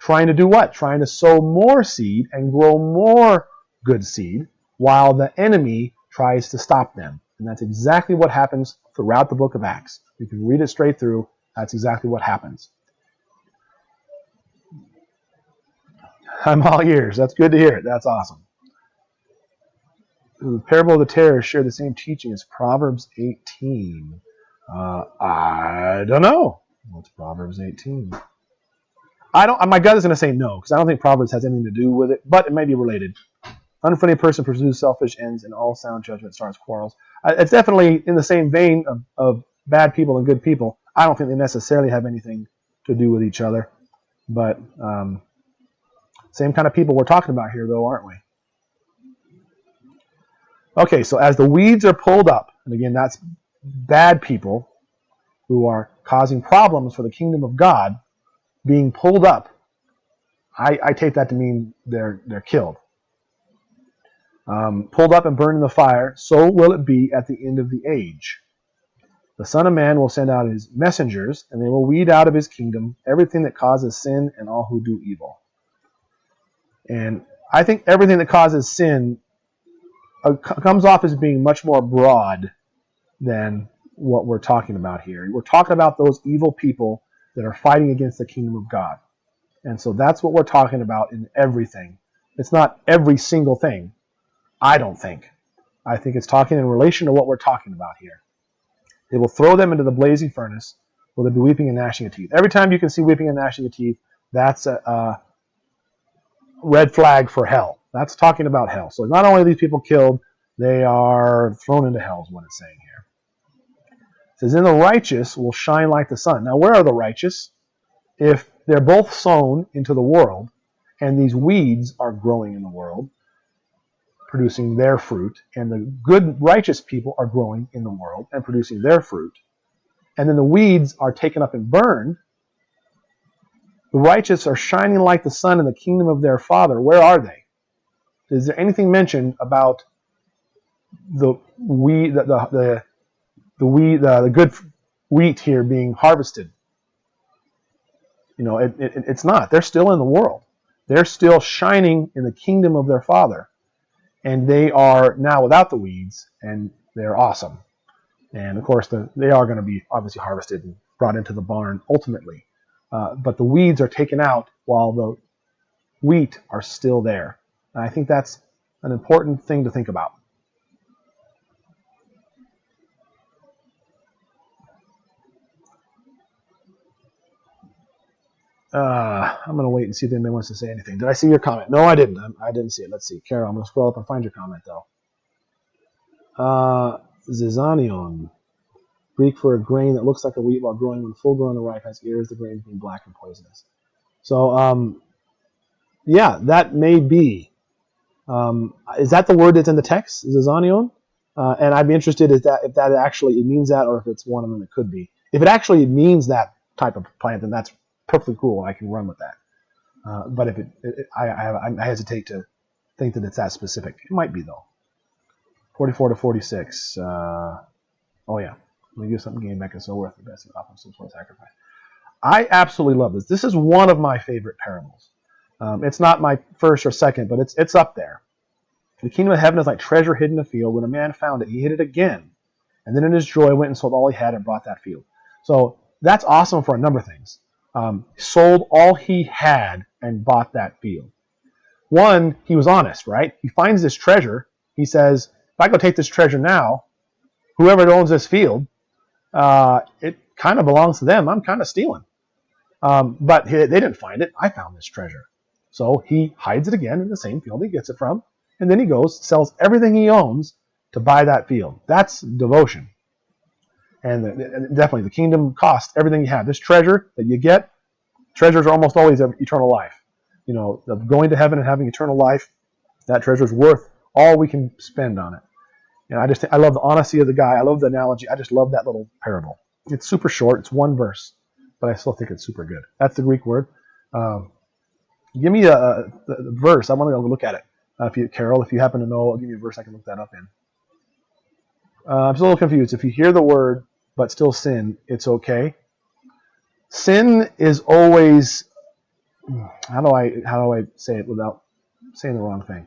trying to do what? Trying to sow more seed and grow more good seed, while the enemy tries to stop them. And that's exactly what happens throughout the book of Acts. You can read it straight through. That's exactly what happens. I'm all ears. That's good to hear. That's awesome. The parable of the tares share the same teaching as Proverbs 18. I don't know. What's Proverbs 18? My gut is going to say no, because I don't think Proverbs has anything to do with it, but it may be related. Unfriendly person pursues selfish ends, and all sound judgment starts quarrels. It's definitely in the same vein of bad people and good people. I don't think they necessarily have anything to do with each other, but same kind of people we're talking about here, though, aren't we? Okay, so as the weeds are pulled up, and again, that's bad people who are causing problems for the kingdom of God, being pulled up, I take that to mean they're killed. Pulled up and burned in the fire, so will it be at the end of the age. The Son of Man will send out his messengers, and they will weed out of his kingdom everything that causes sin and all who do evil. And I think everything that causes sin comes off as being much more broad than what we're talking about here. We're talking about those evil people that are fighting against the kingdom of God. And so that's what we're talking about in everything. It's not every single thing, I don't think. I think it's talking in relation to what we're talking about here. They will throw them into the blazing furnace where they'll be weeping and gnashing of teeth. Every time you can see weeping and gnashing of teeth, that's a red flag for hell. That's talking about hell. So not only are these people killed, they are thrown into hell is what it's saying here. says, "And the righteous will shine like the sun." Now, where are the righteous? If they're both sown into the world, and these weeds are growing in the world, producing their fruit, and the good, righteous people are growing in the world and producing their fruit, and then the weeds are taken up and burned, the righteous are shining like the sun in the kingdom of their Father. Where are they? Is there anything mentioned about the weed, the good wheat here being harvested? It's not. They're still in the world. They're still shining in the kingdom of their Father, and they are now without the weeds, and they're awesome. And of course, they are going to be obviously harvested and brought into the barn ultimately. But the weeds are taken out while the wheat are still there. And I think that's an important thing to think about. I'm going to wait and see if anybody wants to say anything. Did I see your comment? No, I didn't. I didn't see it. Let's see. Carol, I'm going to scroll up and find your comment, though. Zizanion. Greek for a grain that looks like a wheat while growing when full grown and ripe, has ears, the grain being black and poisonous. So, yeah, that may be. Is that the word that's in the text, Zizanion? And I'd be interested if that actually it means that, or if it's one of them that could be. If it actually means that type of plant, then that's perfectly cool. I can run with that. But if I hesitate to think that it's that specific. It might be though. 44 to 46. Oh yeah. Let me give something gained back and so worth the best of offering some sort of sacrifice. I absolutely love this. This is one of my favorite parables. It's not my first or second, but it's up there. The kingdom of heaven is like treasure hidden in a field. When a man found it, he hid it again. And then in his joy went and sold all he had and bought that field. So that's awesome for a number of things. Sold all he had and bought that field. One, he was honest, right? He finds this treasure. He says, if I go take this treasure now, whoever owns this field, it kind of belongs to them. I'm kind of stealing. But they didn't find it. I found this treasure. So he hides it again in the same field he gets it from. And then he goes, sells everything he owns to buy that field. That's devotion. And definitely the kingdom costs everything you have. This treasure that you get, treasures are almost always eternal life. Of going to heaven and having eternal life, that treasure is worth all we can spend on it. And I love the honesty of the guy. I love the analogy. I just love that little parable. It's super short. It's one verse, but I still think it's super good. That's the Greek word. Give me the verse. I want to go look at it. Carol, if you happen to know, I'll give you a verse I can look that up in. I'm still a little confused. If you hear the word but still sin, it's okay. Sin is always, how do I say it without saying the wrong thing?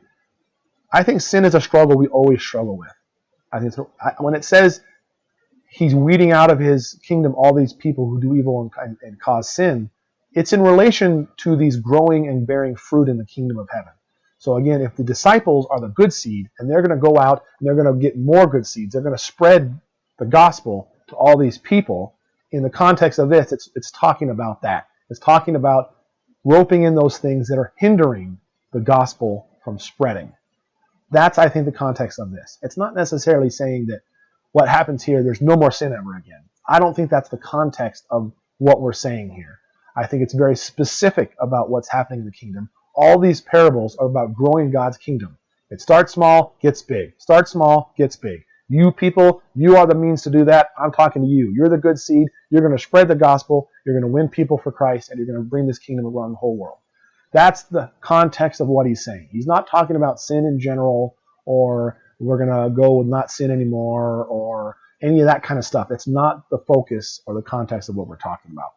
I think sin is a struggle we always struggle with. I think when it says he's weeding out of his kingdom all these people who do evil and cause sin, it's in relation to these growing and bearing fruit in the kingdom of heaven. So again, if the disciples are the good seed, and they're going to go out and they're going to get more good seeds, they're going to spread the gospel to all these people. In the context of this, it's talking about that. It's talking about roping in those things that are hindering the gospel from spreading. That's, I think, the context of this. It's not necessarily saying that what happens here, there's no more sin ever again. I don't think that's the context of what we're saying here. I think it's very specific about what's happening in the kingdom. All these parables are about growing God's kingdom. It starts small, gets big. Starts small, gets big. You people, you are the means to do that. I'm talking to you. You're the good seed. You're going to spread the gospel. You're going to win people for Christ, and you're going to bring this kingdom around the whole world. That's the context of what he's saying. He's not talking about sin in general, or we're going to go with not sin anymore, or any of that kind of stuff. It's not the focus or the context of what we're talking about.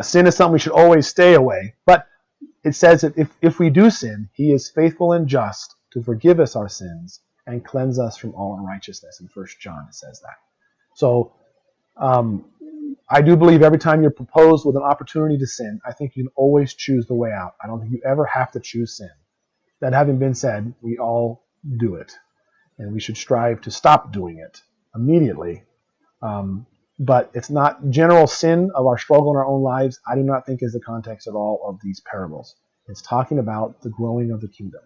Sin is something we should always stay away. But it says that if we do sin, he is faithful and just to forgive us our sins and cleanse us from all unrighteousness. In 1 John it says that. So I do believe every time you're proposed with an opportunity to sin, I think you can always choose the way out. I don't think you ever have to choose sin. That having been said, we all do it. And we should strive to stop doing it immediately. But it's not general sin of our struggle in our own lives. I do not think is the context at all of these parables. It's talking about the growing of the kingdom.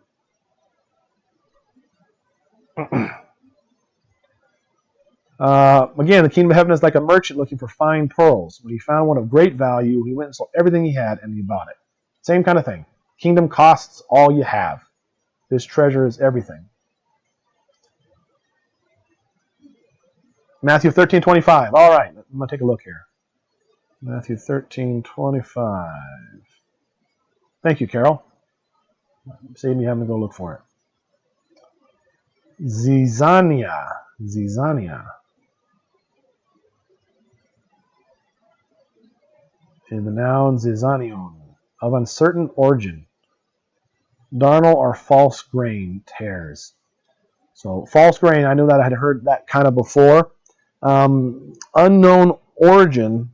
Again, the kingdom of heaven is like a merchant looking for fine pearls. When he found one of great value, he went and sold everything he had and he bought it. Same kind of thing. Kingdom costs all you have. This treasure is everything. Matthew 13:25. All right, I'm going to take a look here. Matthew 13:25. Thank you, Carol. Save me having to go look for it. Zizania. In the noun zizanion, of uncertain origin. Darnel or false grain tares. So false grain, I know that I had heard that kind of before. Unknown origin.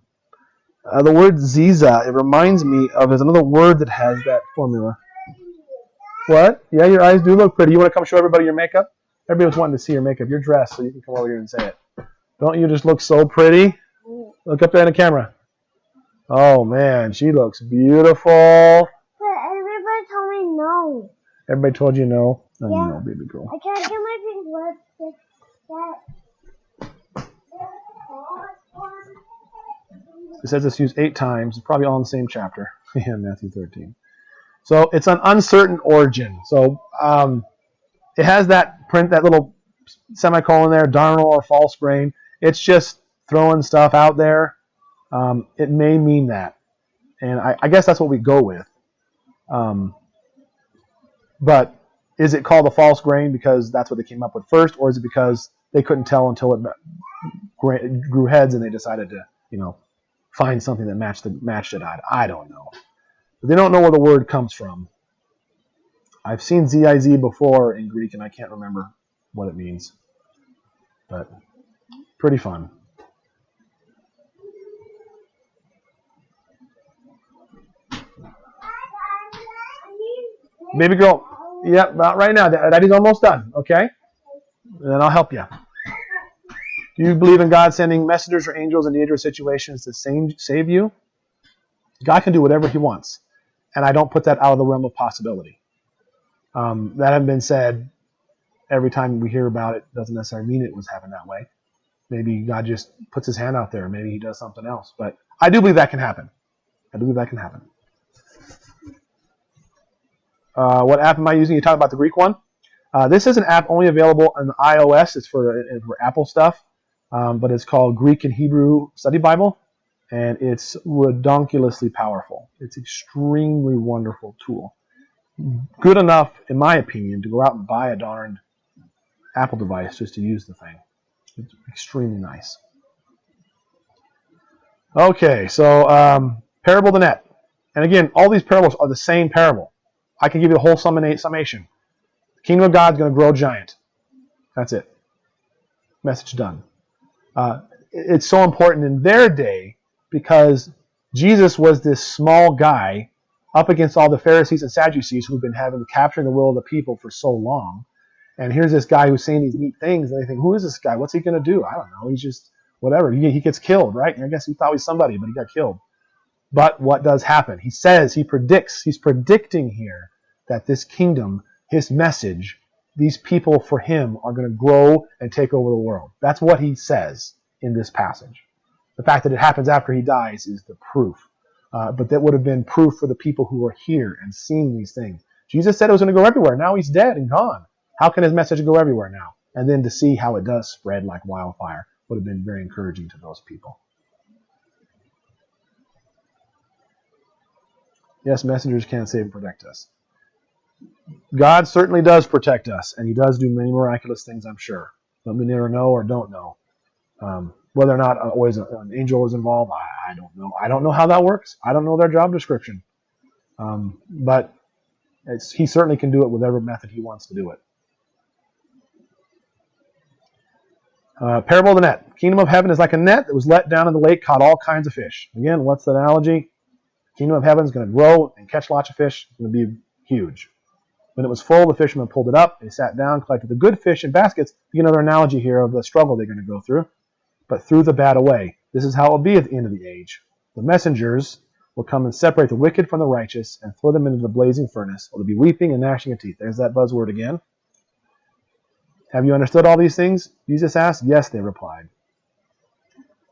The word ziza, it reminds me of, there's another word that has that formula. What? Yeah, your eyes do look pretty. You want to come show everybody your makeup? Everybody was wanting to see your makeup. You're dressed, so you can come over here and say it. Don't you just look so pretty? Look up there in the camera. Oh, man, she looks beautiful. But everybody told me no. Everybody told you no? Oh, Yeah. no, baby girl. I can't get my pink lipstick. It says it's used 8 times. It's probably all in the same chapter. Yeah, Matthew 13. So it's an uncertain origin. So it has that print, that little semicolon there, darnel or false grain. It's just throwing stuff out there. It may mean that. And I guess that's what we go with. But is it called a false grain because that's what they came up with first, or is it because they couldn't tell until it grew heads and they decided to, find something that matched it? I don't know. But they don't know where the word comes from. I've seen ziz before in Greek, and I can't remember what it means. But pretty fun. Baby girl, yep, about right now. Daddy's almost done, okay? And then I'll help you. Do you believe in God sending messengers or angels in dangerous situations to save you? God can do whatever he wants. And I don't put that out of the realm of possibility. That having been said, every time we hear about it doesn't necessarily mean it was happening that way. Maybe God just puts his hand out there. Maybe he does something else. But I do believe that can happen. What app am I using? You talking about the Greek one? This is an app only available on iOS. It's for Apple stuff. But it's called Greek and Hebrew Study Bible. And it's redonkulously powerful. It's extremely wonderful tool. Good enough, in my opinion, to go out and buy a darned Apple device just to use the thing. It's extremely nice. Okay, so parable of the net. And again, all these parables are the same parable. I can give you a whole summation. The kingdom of God is going to grow giant. That's it. Message done. It's so important in their day because Jesus was this small guy up against all the Pharisees and Sadducees who've been capturing the will of the people for so long. And here's this guy who's saying these neat things, and they think, who is this guy? What's he going to do? I don't know. He's just whatever. He gets killed, right? And I guess he thought he was somebody, but he got killed. But what does happen? He says, he's predicting here that this kingdom, his message, these people for him are going to grow and take over the world. That's what he says in this passage. The fact that it happens after he dies is the proof. But that would have been proof for the people who were here and seeing these things. Jesus said it was going to go everywhere. Now he's dead and gone. How can his message go everywhere now? And then to see how it does spread like wildfire would have been very encouraging to those people. Yes, messengers can save and protect us. God certainly does protect us, and he does do many miraculous things, I'm sure. But we never know or don't know. Whether or not always an angel is involved, I don't know. I don't know how that works. I don't know their job description. But he certainly can do it with whatever method he wants to do it. Parable of the net. Kingdom of heaven is like a net that was let down in the lake, caught all kinds of fish. Again, what's the analogy? Kingdom of heaven is going to grow and catch lots of fish. It's going to be huge. When it was full, the fishermen pulled it up. They sat down, collected the good fish in baskets. Another analogy here of the struggle they're going to go through. But threw the bad away. This is how it will be at the end of the age. The messengers will come and separate the wicked from the righteous and throw them into the blazing furnace. There will be weeping and gnashing of teeth. There's that buzzword again. Have you understood all these things? Jesus asked. Yes, they replied.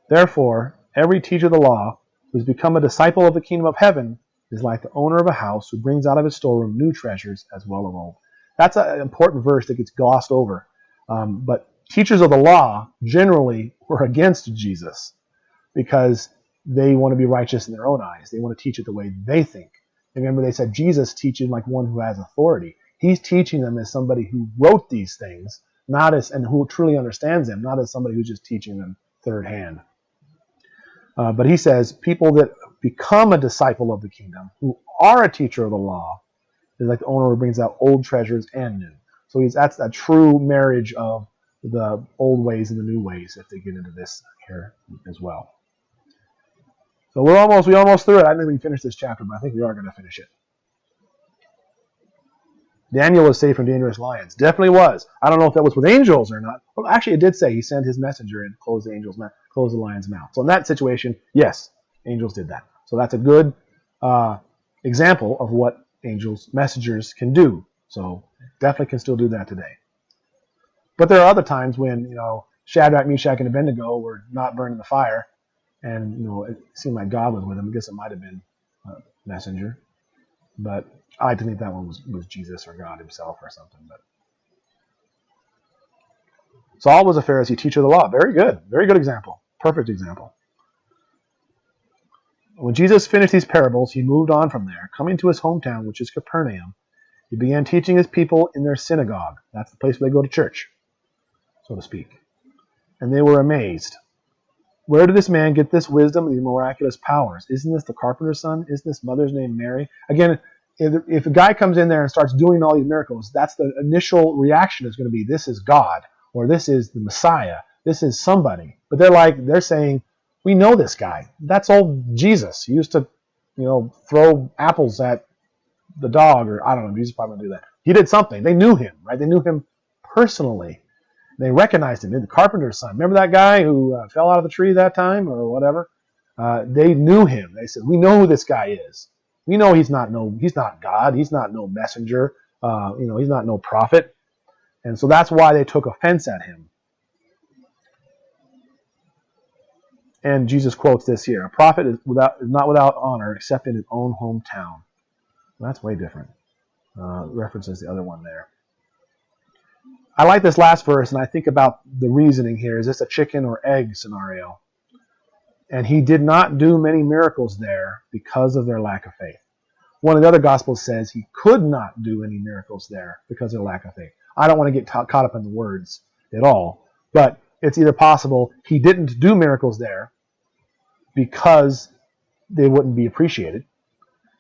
Therefore, every teacher of the law who has become a disciple of the kingdom of heaven is like the owner of a house who brings out of his storeroom new treasures as well as old. That's an important verse that gets glossed over. But teachers of the law generally were against Jesus because they want to be righteous in their own eyes. They want to teach it the way they think. And remember, they said Jesus teaching like one who has authority. He's teaching them as somebody who wrote these things, not as and who truly understands them, not as somebody who's just teaching them third hand. But he says people that become a disciple of the kingdom, who are a teacher of the law, is like the owner who brings out old treasures and new. So that's a true marriage of the old ways and the new ways if they get into this here as well. So we almost through it. I didn't even finish this chapter, but I think we are going to finish it. Daniel was saved from dangerous lions. Definitely was. I don't know if that was with angels or not. Well, actually, it did say he sent his messenger and closed the lion's mouth. So in that situation, yes, angels did that. So that's a good example of what angels, messengers can do. So definitely can still do that today. But there are other times when, Shadrach, Meshach, and Abednego were not burned in the fire, and it seemed like God was with them. I guess it might have been a messenger, but I like to think that one was Jesus or God himself or something. But Saul was a Pharisee, teacher of the law. Very good example, perfect example. When Jesus finished these parables, he moved on from there, coming to his hometown, which is Capernaum. He began teaching his people in their synagogue. That's the place where they go to church, so to speak. And they were amazed. Where did this man get this wisdom and these miraculous powers? Isn't this the carpenter's son? Isn't this mother's name Mary? Again, if a guy comes in there and starts doing all these miracles, that's the initial reaction is going to be, this is God, or this is the Messiah, this is somebody. But they're saying, we know this guy. That's old Jesus. He used to, throw apples at the dog, or I don't know, Jesus probably didn't do that. He did something. They knew him, right? They knew him personally. They recognized him. The carpenter's son. Remember that guy who fell out of the tree that time or whatever? They knew him. They said, we know who this guy is. We know he's not God. He's not no messenger. He's not no prophet. And so that's why they took offense at him. And Jesus quotes this here. A prophet is not without honor except in his own hometown. Well, that's way different. References the other one there. I like this last verse, and I think about the reasoning here. Is this a chicken or egg scenario? And he did not do many miracles there because of their lack of faith. One of the other Gospels says he could not do any miracles there because of their lack of faith. I don't want to get caught up in the words at all, but it's either possible he didn't do miracles there because they wouldn't be appreciated.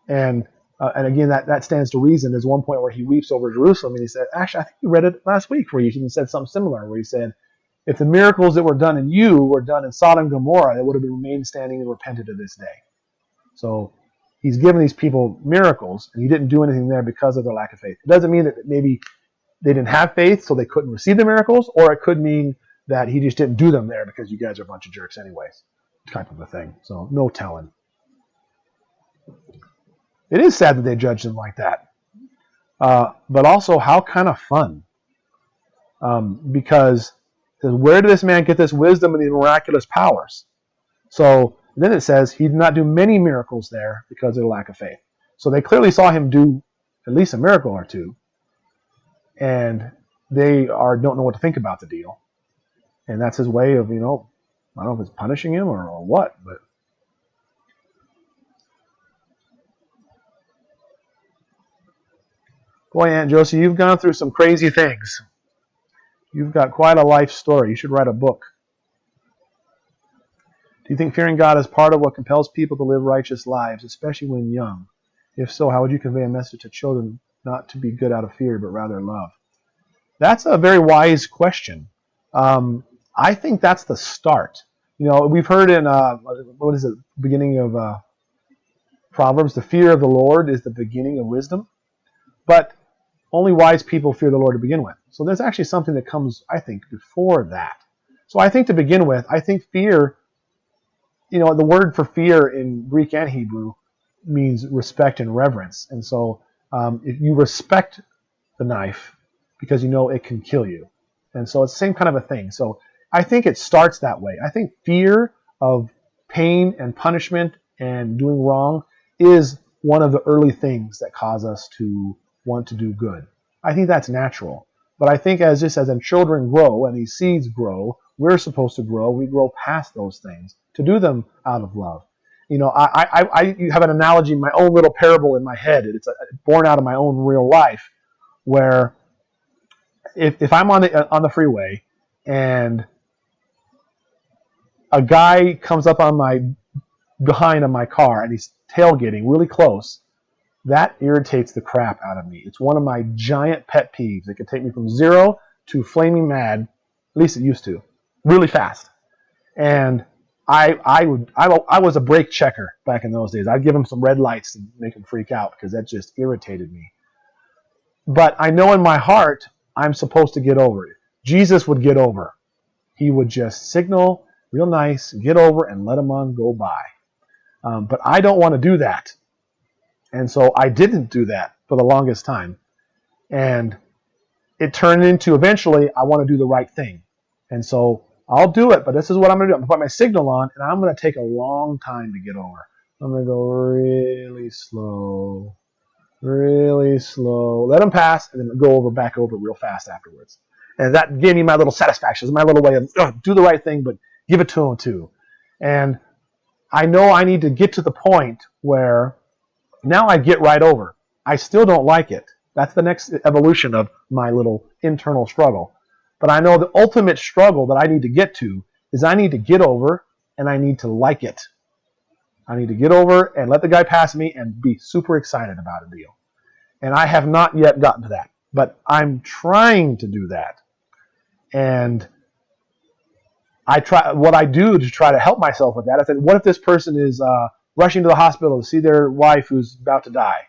And again, that stands to reason. There's one point where he weeps over Jerusalem, and he said, actually, I think you read it last week, where he even said something similar, where he said, if the miracles that were done in you were done in Sodom and Gomorrah, they would have remained standing and repented to this day. So he's given these people miracles, and he didn't do anything there because of their lack of faith. It doesn't mean that maybe they didn't have faith, so they couldn't receive the miracles, or it could mean that he just didn't do them there because you guys are a bunch of jerks anyways, type of a thing. So no telling. It is sad that they judged him like that. But also, how kind of fun. Because it says, where did this man get this wisdom and these miraculous powers? So then it says he did not do many miracles there because of their lack of faith. So they clearly saw him do at least a miracle or two. And they don't know what to think about the deal. And that's his way of, I don't know if it's punishing him or what, but boy, Aunt Josie, you've gone through some crazy things. You've got quite a life story. You should write a book. Do you think fearing God is part of what compels people to live righteous lives, especially when young? If so, how would you convey a message to children not to be good out of fear, but rather love? That's a very wise question. I think that's the start. We've heard in, beginning of Proverbs, the fear of the Lord is the beginning of wisdom. But only wise people fear the Lord to begin with. So there's actually something that comes, I think, before that. So I think to begin with, I think fear, the word for fear in Greek and Hebrew means respect and reverence. And so if you respect the knife because it can kill you. And so it's the same kind of a thing. So I think it starts that way. I think fear of pain and punishment and doing wrong is one of the early things that cause us to want to do good. I think that's natural. But I think as our children grow and these seeds grow, we're supposed to grow. We grow past those things to do them out of love. You know, I have an analogy, my own little parable in my head. It's born out of my own real life, where if I'm on the freeway and a guy comes up on my behind on my car and he's tailgating really close, that irritates the crap out of me. It's one of my giant pet peeves. It could take me from 0 to flaming mad, at least it used to, really fast. And I was a brake checker back in those days. I'd give him some red lights to make him freak out because that just irritated me. But I know in my heart I'm supposed to get over it. Jesus would get over. He would just signal real nice, get over, and let him on go by. But I don't want to do that. And so I didn't do that for the longest time. And it turned into eventually I want to do the right thing. And so I'll do it, but this is what I'm going to do. I'm going to put my signal on, and I'm going to take a long time to get over. I'm going to go really slow, let them pass, and then go back over real fast afterwards. And that gave me my little satisfaction. It's my little way of do the right thing, but give it to them too. And I know I need to get to the point where now I get right over. I still don't like it. That's the next evolution of my little internal struggle. But I know the ultimate struggle that I need to get to is I need to get over and I need to like it. I need to get over and let the guy pass me and be super excited about a deal. And I have not yet gotten to that. But I'm trying to do that. And what I do to try to help myself with that, I said, what if this person is rushing to the hospital to see their wife who's about to die?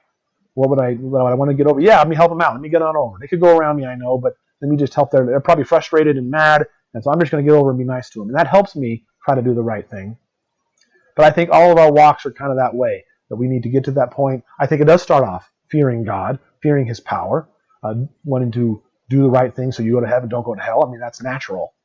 What would I want to get over? Yeah, let me help them out. Let me get on over. They could go around me, I know, but let me just help them. They're probably frustrated and mad, and so I'm just going to get over and be nice to them. And that helps me try to do the right thing. But I think all of our walks are kind of that way, that we need to get to that point. I think it does start off fearing God, fearing his power, wanting to do the right thing so you go to heaven, don't go to hell. I mean, that's natural.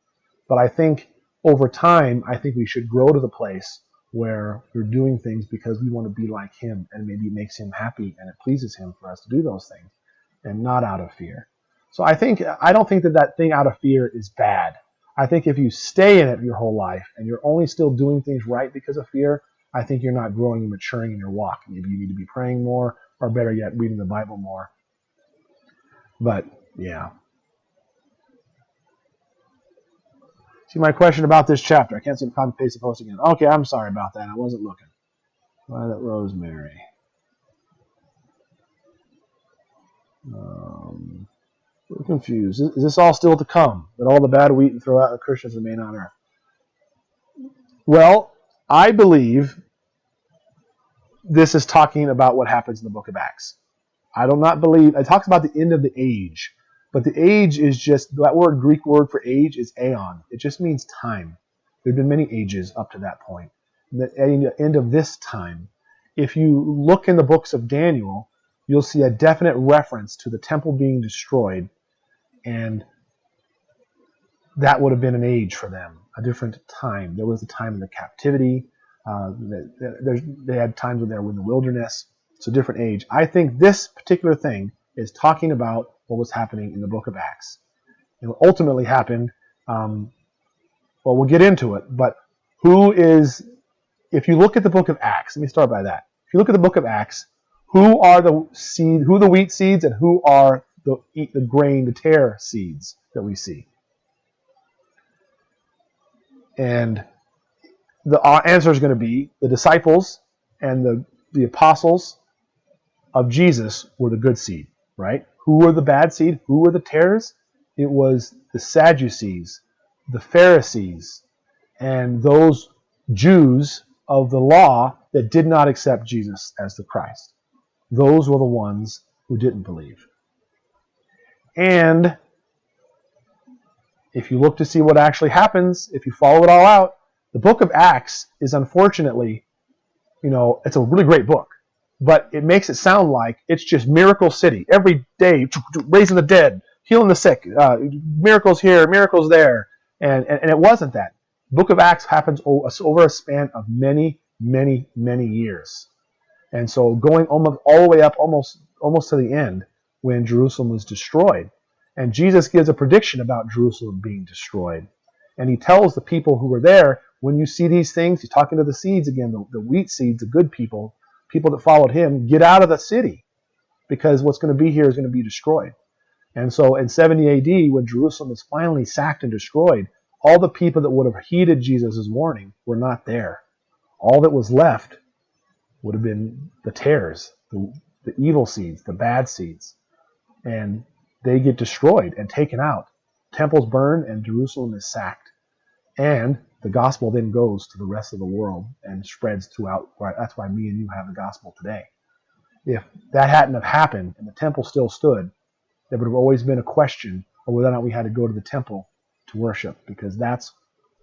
But I think over time, I think we should grow to the place where we're doing things because we want to be like him, and maybe it makes him happy and it pleases him for us to do those things, and not out of fear. So I don't think that thing out of fear is bad. I think if you stay in it your whole life and you're only still doing things right because of fear, I think you're not growing and maturing in your walk. Maybe you need to be praying more, or better yet, reading the Bible more. But yeah. See my question about this chapter. I can't see the copy paste the post again. Okay, I'm sorry about that. I wasn't looking. Violet Rosemary. We're confused. Is this all still to come? That all the bad wheat and throw out the Christians remain on earth? Well, I believe this is talking about what happens in the book of Acts. I do not believe, it talks about the end of the age. But the age is just, that word, Greek word for age is aeon. It just means time. There have been many ages up to that point. At the end of this time, if you look in the books of Daniel, you'll see a definite reference to the temple being destroyed, and that would have been an age for them, a different time. There was a time of the captivity. They had times when they were in the wilderness. It's a different age. I think this particular thing is talking about what was happening in the book of Acts. And what ultimately happened, well, we'll get into it, but if you look at the book of Acts, let me start by that. If you look at the book of Acts, who are the wheat seeds, and who are the grain, the tare seeds that we see? And the answer is going to be the disciples and the apostles of Jesus were the good seed, right? Who were the bad seed? Who were the tares? It was the Sadducees, the Pharisees, and those Jews of the law that did not accept Jesus as the Christ. Those were the ones who didn't believe. And if you look to see what actually happens, if you follow it all out, the book of Acts is unfortunately, it's a really great book, but it makes it sound like it's just Miracle City. Every day, raising the dead, healing the sick, miracles here, miracles there. And it wasn't that. Book of Acts happens over a span of many, many, many years. And so going almost all the way up almost to the end when Jerusalem was destroyed. And Jesus gives a prediction about Jerusalem being destroyed. And he tells the people who were there, when you see these things, he's talking to the seeds again, the wheat seeds, the good people that followed him, get out of the city because what's going to be here is going to be destroyed. And so in 70 AD, when Jerusalem is finally sacked and destroyed, all the people that would have heeded Jesus' warning were not there. All that was left would have been the tares, the evil seeds, the bad seeds. And they get destroyed and taken out. Temples burn and Jerusalem is sacked. And the gospel then goes to the rest of the world and spreads throughout. That's why me and you have the gospel today. If that hadn't have happened and the temple still stood, there would have always been a question of whether or not we had to go to the temple to worship, because that's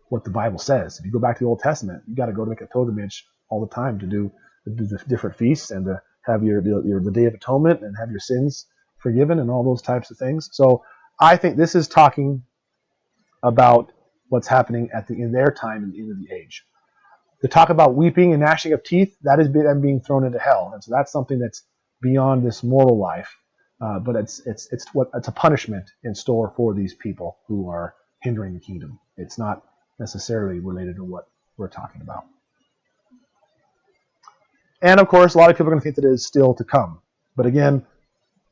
what the Bible says. If you go back to the Old Testament, you got to go to make a pilgrimage all the time to do the different feasts and to have the Day of Atonement and have your sins forgiven and all those types of things. So I think this is talking about what's happening in their time and the end of the age. The talk about weeping and gnashing of teeth, that is them being thrown into hell, and so that's something that's beyond this mortal life. But it's a punishment in store for these people who are hindering the kingdom. It's not necessarily related to what we're talking about. And of course, a lot of people are going to think that it is still to come. But again,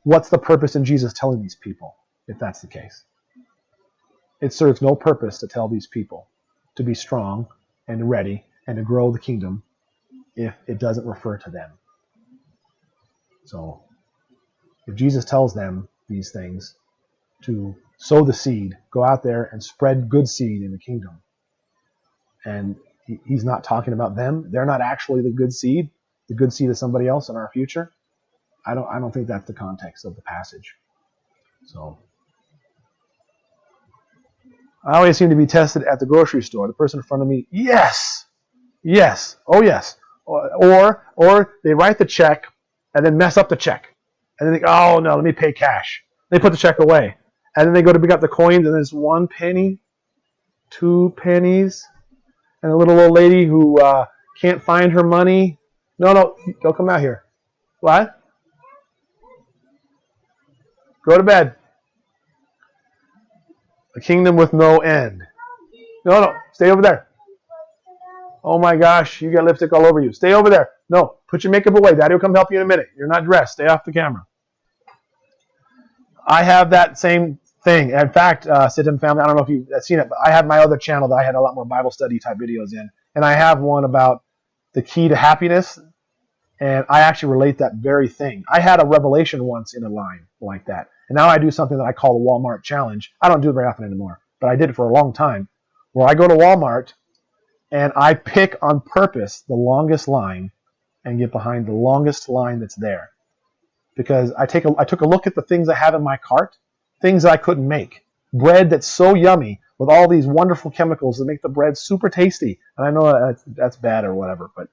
what's the purpose in Jesus telling these people, if that's the case? It serves no purpose to tell these people to be strong and ready and to grow the kingdom if it doesn't refer to them. So if Jesus tells them these things to sow the seed, go out there and spread good seed in the kingdom, and he's not talking about them, they're not actually the good seed is somebody else in our future, I don't think that's the context of the passage. So I always seem to be tested at the grocery store. The person in front of me, yes, oh yes. Or they write the check and then mess up the check. And then they go, oh no, let me pay cash. They put the check away. And then they go to pick up the coins and there's 1 penny, 2 pennies, and a little old lady who can't find her money. No, don't come out here. What? Go to bed. A kingdom with no end. No, stay over there. Oh my gosh, you got lipstick all over you. Stay over there. No, put your makeup away. Daddy will come help you in a minute. You're not dressed. Stay off the camera. I have that same thing. In fact, Sidham family, I don't know if you've seen it, but I had my other channel that I had a lot more Bible study type videos in. And I have one about the key to happiness. And I actually relate that very thing. I had a revelation once in a line like that. And now I do something that I call the Walmart challenge. I don't do it very often anymore, but I did it for a long time, where I go to Walmart and I pick on purpose the longest line and get behind the longest line that's there. Because I took a look at the things I have in my cart, things that I couldn't make. Bread that's so yummy with all these wonderful chemicals that make the bread super tasty. And I know that's bad or whatever, but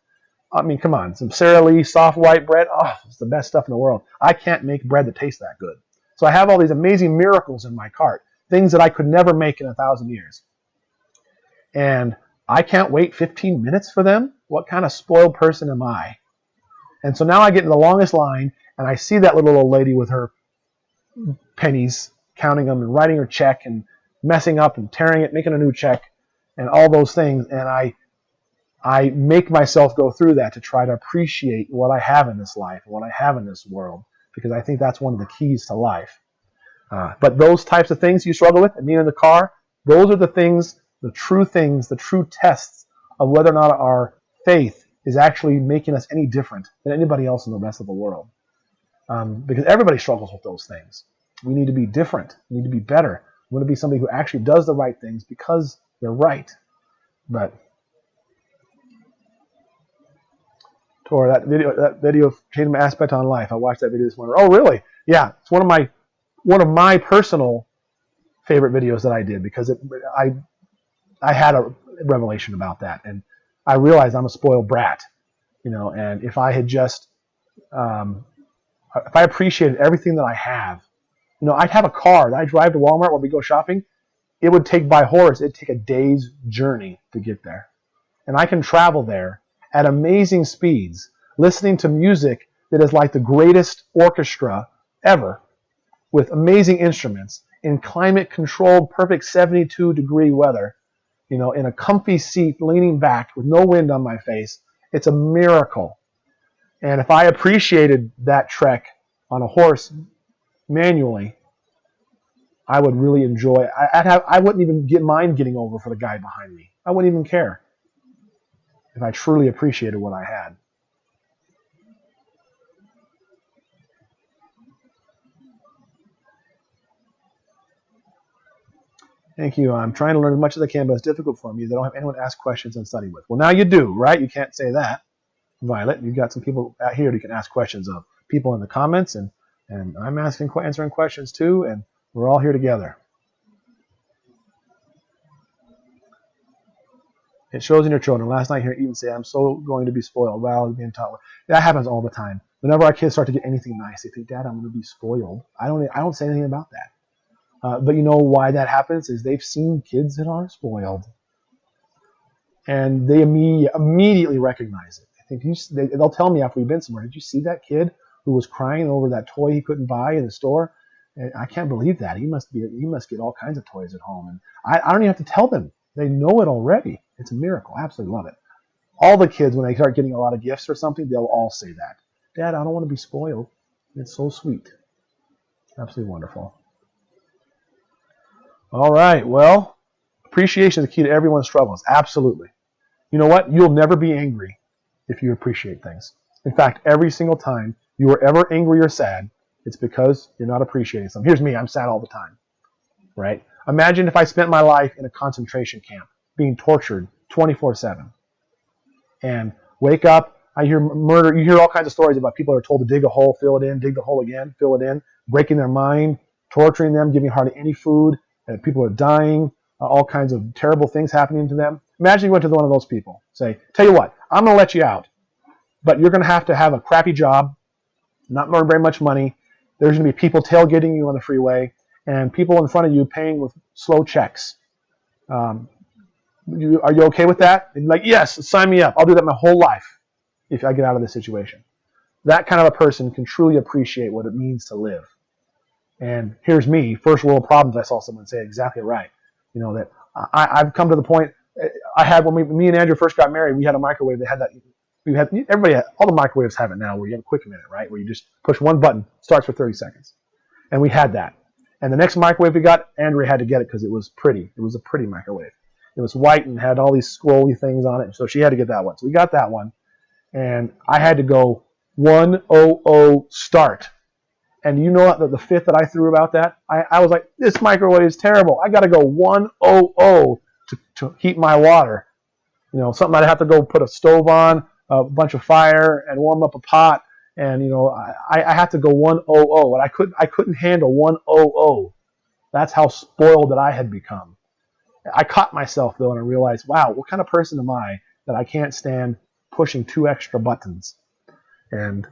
I mean, come on. Some Sara Lee soft white bread, oh, it's the best stuff in the world. I can't make bread that tastes that good. So I have all these amazing miracles in my cart, things that I could never make in 1,000 years. And I can't wait 15 minutes for them? What kind of spoiled person am I? And so now I get in the longest line, and I see that little old lady with her pennies, counting them and writing her check and messing up and tearing it, making a new check, and all those things. And I make myself go through that to try to appreciate what I have in this life, what I have in this world, because I think that's one of the keys to life. But those types of things you struggle with, and being in the car, those are the things, the true tests of whether or not our faith is actually making us any different than anybody else in the rest of the world. Because everybody struggles with those things. We need to be different. We need to be better. We want to be somebody who actually does the right things because they're right. But Tor, that video of Kingdom Aspect on Life, I watched that video this morning. Oh, really? Yeah, it's one of my personal favorite videos that I did, because I had a revelation about that, and I realized I'm a spoiled brat, and if I had just if I appreciated everything that I have I'd have a car that I drive to Walmart when we go shopping. It would take by horse. It'd take a day's journey to get there. And I can travel there at amazing speeds, listening to music that is like the greatest orchestra ever, with amazing instruments, in climate-controlled, perfect 72-degree weather, in a comfy seat, leaning back with no wind on my face. It's a miracle. And if I appreciated that trek on a horse manually, I would really enjoy it. I wouldn't even mind getting over for the guy behind me. I wouldn't even care if I truly appreciated what I had. Thank you. I'm trying to learn as much as I can, but it's difficult for me. They don't have anyone to ask questions and study with. Well, now you do, right? You can't say that, Violet. You've got some people out here you can ask questions of. People in the comments, and I'm answering questions too, and we're all here together. It shows in your children. Last night, I hear even say, "I'm so going to be spoiled." Well, being taught. That happens all the time. Whenever our kids start to get anything nice, they think, "Dad, I'm going to be spoiled." I don't say anything about that. But you know why that happens is they've seen kids that are spoiled, and they immediately recognize it. I think they'll tell me after we've been somewhere, "Did you see that kid who was crying over that toy he couldn't buy in the store? And I can't believe that. He must get all kinds of toys at home." And I don't even have to tell them. They know it already. It's a miracle. I absolutely love it. All the kids, when they start getting a lot of gifts or something, they'll all say that. "Dad, I don't want to be spoiled." It's so sweet. Absolutely wonderful. All right. Well, appreciation is the key to everyone's struggles. Absolutely. You know what? You'll never be angry if you appreciate things. In fact, every single time you are ever angry or sad, it's because you're not appreciating something. Here's me. I'm sad all the time. Right? Imagine if I spent my life in a concentration camp, being tortured 24/7. And wake up, I hear murder. You hear all kinds of stories about people that are told to dig a hole, fill it in, dig the hole again, fill it in, breaking their mind, torturing them, giving hardly any food. And people are dying, all kinds of terrible things happening to them. Imagine you went to one of those people. Say, "Tell you what, I'm going to let you out, but you're going to have a crappy job, not earn very much money. There's going to be people tailgating you on the freeway, and people in front of you paying with slow checks. Are you okay with that?" And like, "Yes, sign me up. I'll do that my whole life if I get out of this situation." That kind of a person can truly appreciate what it means to live. And here's me, first world problems. I saw someone say exactly right. That I've come to the point. I had when me and Andrew first got married, we had a microwave that had that. All the microwaves have it now, where you have a quick minute, right? Where you just push one button, starts for 30 seconds, and we had that. And the next microwave we got, Andrea had to get it because it was pretty. It was a pretty microwave. It was white and had all these scrolly things on it, so she had to get that one. So we got that one, and I had to go 100 start. And you know what, the fit that I threw about that? I was like, "This microwave is terrible. I got to go 100 to heat my water." Something I'd have to go put a stove on, a bunch of fire, and warm up a pot. And I had to go 100, and I couldn't handle 100. That's how spoiled that I had become. I caught myself though, and I realized, wow, what kind of person am I that I can't stand pushing 2 extra buttons? And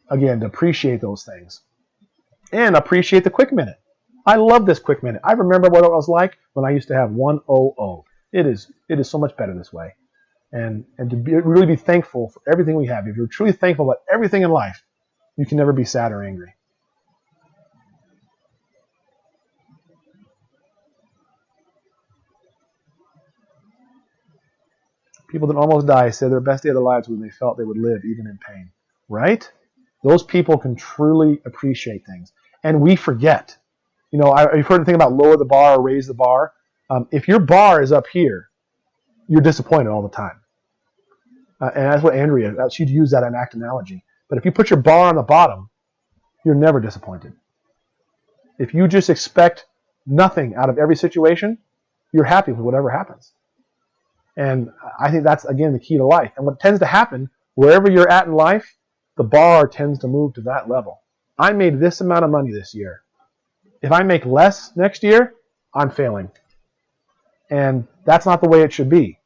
again, to appreciate those things. And appreciate the quick minute. I love this quick minute. I remember what it was like when I used to have 100. It is so much better this way. And to really be thankful for everything we have. If you're truly thankful about everything in life, you can never be sad or angry. People that almost die said their best day of their lives was when they felt they would live even in pain. Right? Those people can truly appreciate things. And we forget. I've heard the thing about lower the bar or raise the bar. If your bar is up here, you're disappointed all the time. And that's what Andrea, she'd use that in act analogy. But if you put your bar on the bottom, you're never disappointed. If you just expect nothing out of every situation, you're happy with whatever happens. And I think that's, again, the key to life. And what tends to happen, wherever you're at in life, the bar tends to move to that level. I made this amount of money this year. If I make less next year, I'm failing. And that's not the way it should be.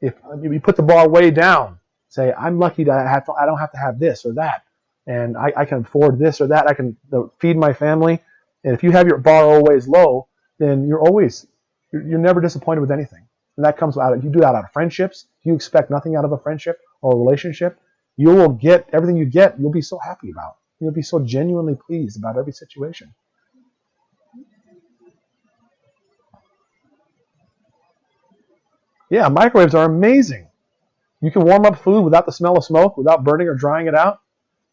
If you put the bar way down, say, "I'm lucky that I don't have to have this or that," and I can afford this or that. I can feed my family. And if you have your bar always low, then you're never disappointed with anything. And that comes out of, you do that out of friendships. If you expect nothing out of a friendship or a relationship, you will get everything you get. You'll be so happy about. You'll be so genuinely pleased about every situation. Yeah, microwaves are amazing. You can warm up food without the smell of smoke, without burning or drying it out.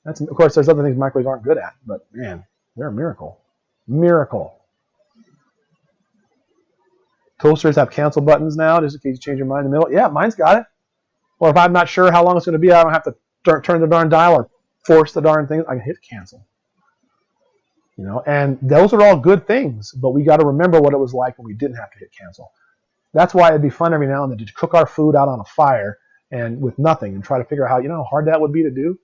Of course, there's other things microwaves aren't good at, but man, they're a miracle. Miracle. Toasters have cancel buttons now, just in case you change your mind in the middle. Yeah, mine's got it. Or if I'm not sure how long it's going to be, I don't have to turn the darn dial or force the darn thing. I can hit cancel. And those are all good things, but we got to remember what it was like when we didn't have to hit cancel. That's why it'd be fun every now and then to cook our food out on a fire and with nothing and try to figure out how hard that would be to do.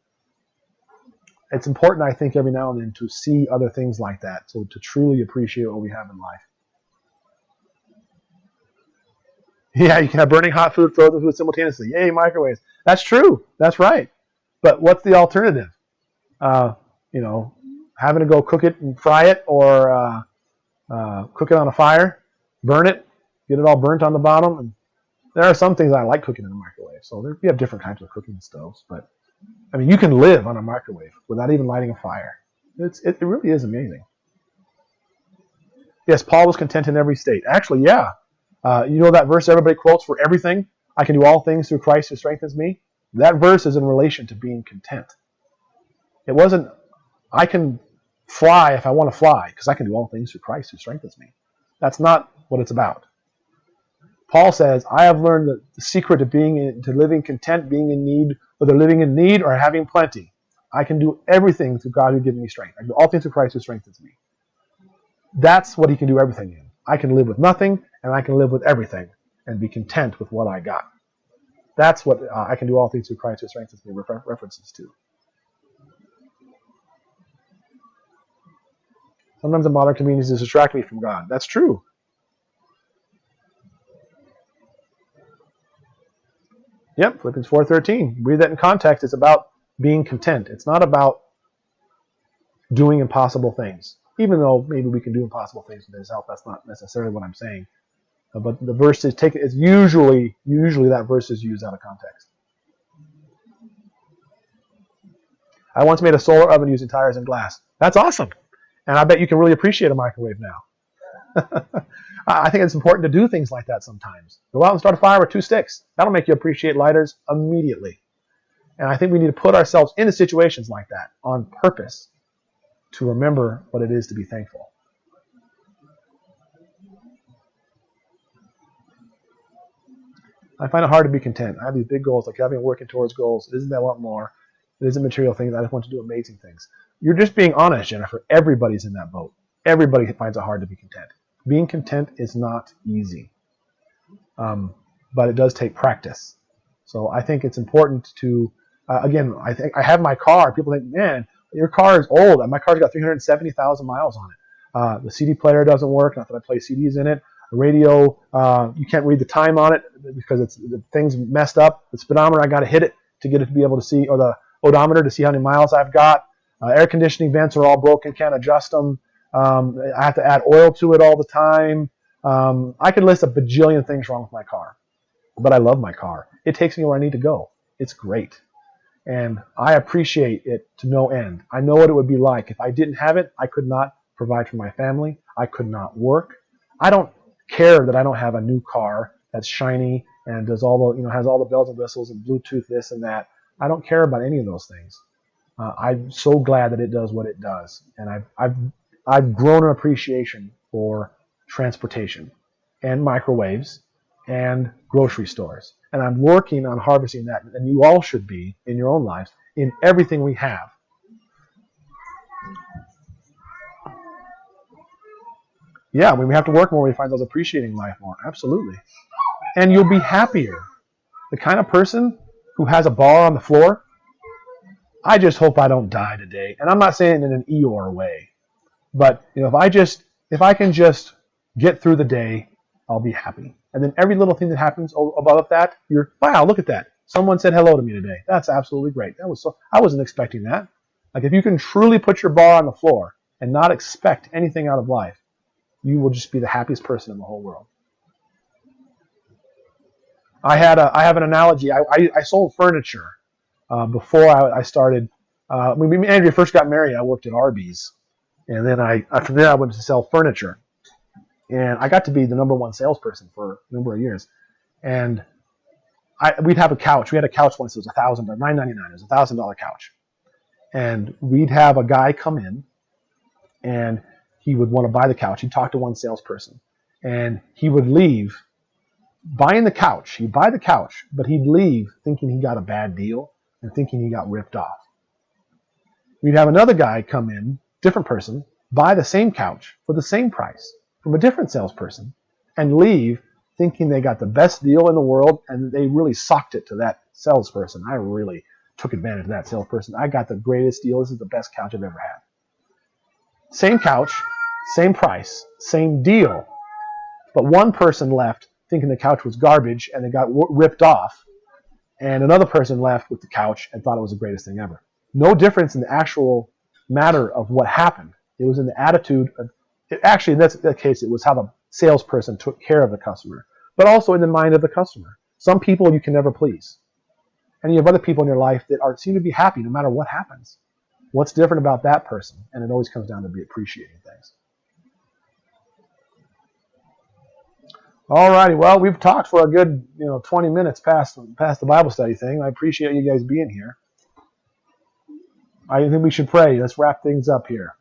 It's important, I think, every now and then to see other things like that, so to truly appreciate what we have in life. Yeah, you can have burning hot food, frozen food simultaneously. Yay, microwaves. That's true. That's right. But what's the alternative? Having to go cook it and fry it, or cook it on a fire, burn it, get it all burnt on the bottom. And there are some things I like cooking in the microwave. So we have different types of cooking stoves. But, you can live on a microwave without even lighting a fire. It really is amazing. Yes, Paul was content in every state. Actually, yeah. That verse everybody quotes for everything? I can do all things through Christ who strengthens me. That verse is in relation to being content. It wasn't, I can fly if I want to fly, because I can do all things through Christ who strengthens me. That's not what it's about. Paul says, I have learned the secret to living content, being in need, whether living in need or having plenty. I can do everything through God who gives me strength. I can do all things through Christ who strengthens me. That's what he can do everything in. I can live with nothing, and I can live with everything and be content with what I got. That's what I can do all things through Christ who strengthens me references to. Sometimes the modern conveniences distract me from God. That's true. Yep, Philippians 4:13. Read that in context. It's about being content. It's not about doing impossible things. Even though maybe we can do impossible things with his help, that's not necessarily what I'm saying. But the verse is taken. It's usually that verse is used out of context. I once made a solar oven using tires and glass. That's awesome, and I bet you can really appreciate a microwave now. I think it's important to do things like that sometimes. Go out and start a fire with 2 sticks. That'll make you appreciate lighters immediately. And I think we need to put ourselves into situations like that on purpose to remember what it is to be thankful. I find it hard to be content. I have these big goals, like I've been working towards goals. It isn't that I want more. It isn't material things. I just want to do amazing things. You're just being honest, Jennifer. Everybody's in that boat. Everybody finds it hard to be content. Being content is not easy, but it does take practice. So I think it's important to, again, I have my car. People think, man, your car is old. My car's got 370,000 miles on it. The CD player doesn't work. Not that I play CDs in it. The radio, you can't read the time on it because the thing's messed up. The speedometer, I got to hit it to get it to be able to see, or the odometer to see how many miles I've got. Air conditioning vents are all broken. Can't adjust them. I have to add oil to it all the time. I could list a bajillion things wrong with my car, but I love my car. It takes me where I need to go. It's great. And I appreciate it to no end. I know what it would be like. If I didn't have it, I could not provide for my family. I could not work. I don't care that I don't have a new car that's shiny and does all the, has all the bells and whistles and Bluetooth this and that. I don't care about any of those things. I'm so glad that it does what it does. And I've grown an appreciation for transportation and microwaves and grocery stores. And I'm working on harvesting that. And you all should be in your own lives in everything we have. Yeah, when we have to work more, we find ourselves appreciating life more. Absolutely. And you'll be happier. The kind of person who has a bar on the floor, I just hope I don't die today. And I'm not saying it in an Eeyore way. But if I can just get through the day, I'll be happy. And then every little thing that happens above that, wow, look at that. Someone said hello to me today. That's absolutely great. I wasn't expecting that. Like if you can truly put your bar on the floor and not expect anything out of life, you will just be the happiest person in the whole world. I have an analogy. I sold furniture before I started. When me and Andrea first got married, I worked at Arby's, and then after that I went to sell furniture, and I got to be the number one salesperson for a number of years. And we'd have a couch. We had a couch once. It was $9.99. It was $1,000 couch, and we'd have a guy come in, and he would want to buy the couch. He'd talk to one salesperson, and he would leave buying the couch. He'd buy the couch, but he'd leave thinking he got a bad deal and thinking he got ripped off. We'd have another guy come in, different person, buy the same couch for the same price from a different salesperson and leave thinking they got the best deal in the world, and they really socked it to that salesperson. I really took advantage of that salesperson. I got the greatest deal. This is the best couch I've ever had. Same couch, same price, same deal. But one person left thinking the couch was garbage and they got ripped off, and another person left with the couch and thought it was the greatest thing ever. No difference in the actual matter of what happened. It was in the attitude of it. Actually, in that case, it was how the salesperson took care of the customer, but also in the mind of the customer. Some people you can never please, and you have other people in your life that seem to be happy no matter what happens. What's different about that person? And it always comes down to be appreciating things. All righty. Well, we've talked for a good 20 minutes past the Bible study thing. I appreciate you guys being here. I think we should pray. Let's wrap things up here.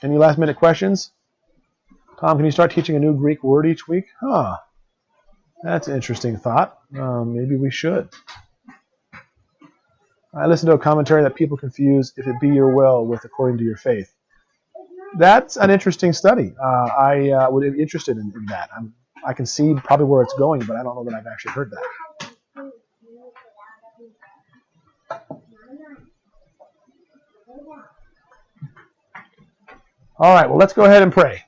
Any last minute questions? Tom, can you start teaching a new Greek word each week? That's an interesting thought. Maybe we should. I listened to a commentary that people confuse "if it be your will" with "according to your faith." That's an interesting study. I would be interested in that. I can see probably where it's going, but I don't know that I've actually heard that. All right, well, let's go ahead and pray.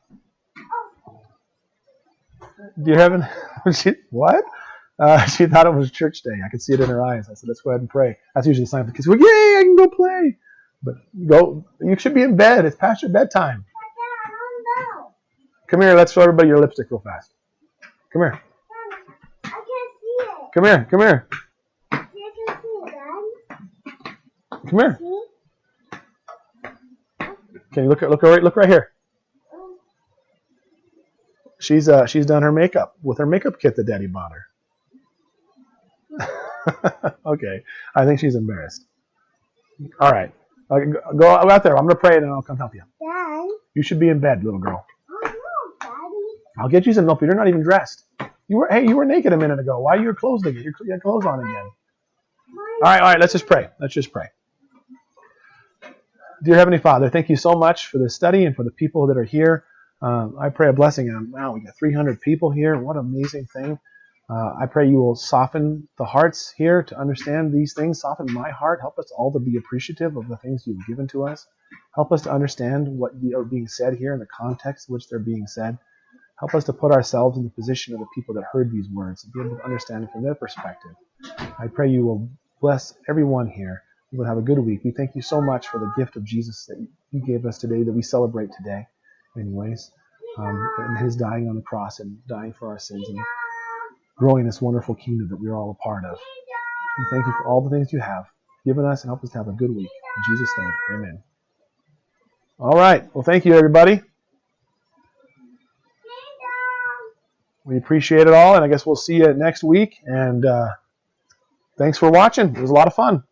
Do you have what? She thought it was church day. I could see it in her eyes. I said, let's go ahead and pray. That's usually a sign for the kids. Well, yay, I can go play. But go. You should be in bed. It's past your bedtime. Come here. Let's show everybody your lipstick real fast. Come here. I can't see it. Come here. Come here. I can see it, Dad. Come here. See? Can you look right here? She's done her makeup with her makeup kit that Daddy bought her. Okay, I think she's embarrassed. All right, go out there. I'm gonna pray and then I'll come help you. Dad. You should be in bed, little girl. Oh no, Daddy. I'll get you some milk. You're not even dressed. You were naked a minute ago. Why are you clothes again? You got clothes on again. All right. Let's just pray. Dear Heavenly Father, thank you so much for this study and for the people that are here. I pray a blessing on. Wow, we got 300 people here. What an amazing thing. I pray you will soften the hearts here to understand these things. Soften my heart. Help us all to be appreciative of the things you've given to us. Help us to understand what are being said here in the context in which they're being said. Help us to put ourselves in the position of the people that heard these words and be able to understand it from their perspective. I pray you will bless everyone here. We will have a good week. We thank you so much for the gift of Jesus that you gave us today, that we celebrate today, anyways, and his dying on the cross and dying for our sins and growing this wonderful kingdom that we're all a part of. We thank you for all the things you have given us and help us to have a good week. In Jesus' name, amen. All right. Well, thank you, everybody. We appreciate it all, and I guess we'll see you next week. And thanks for watching. It was a lot of fun.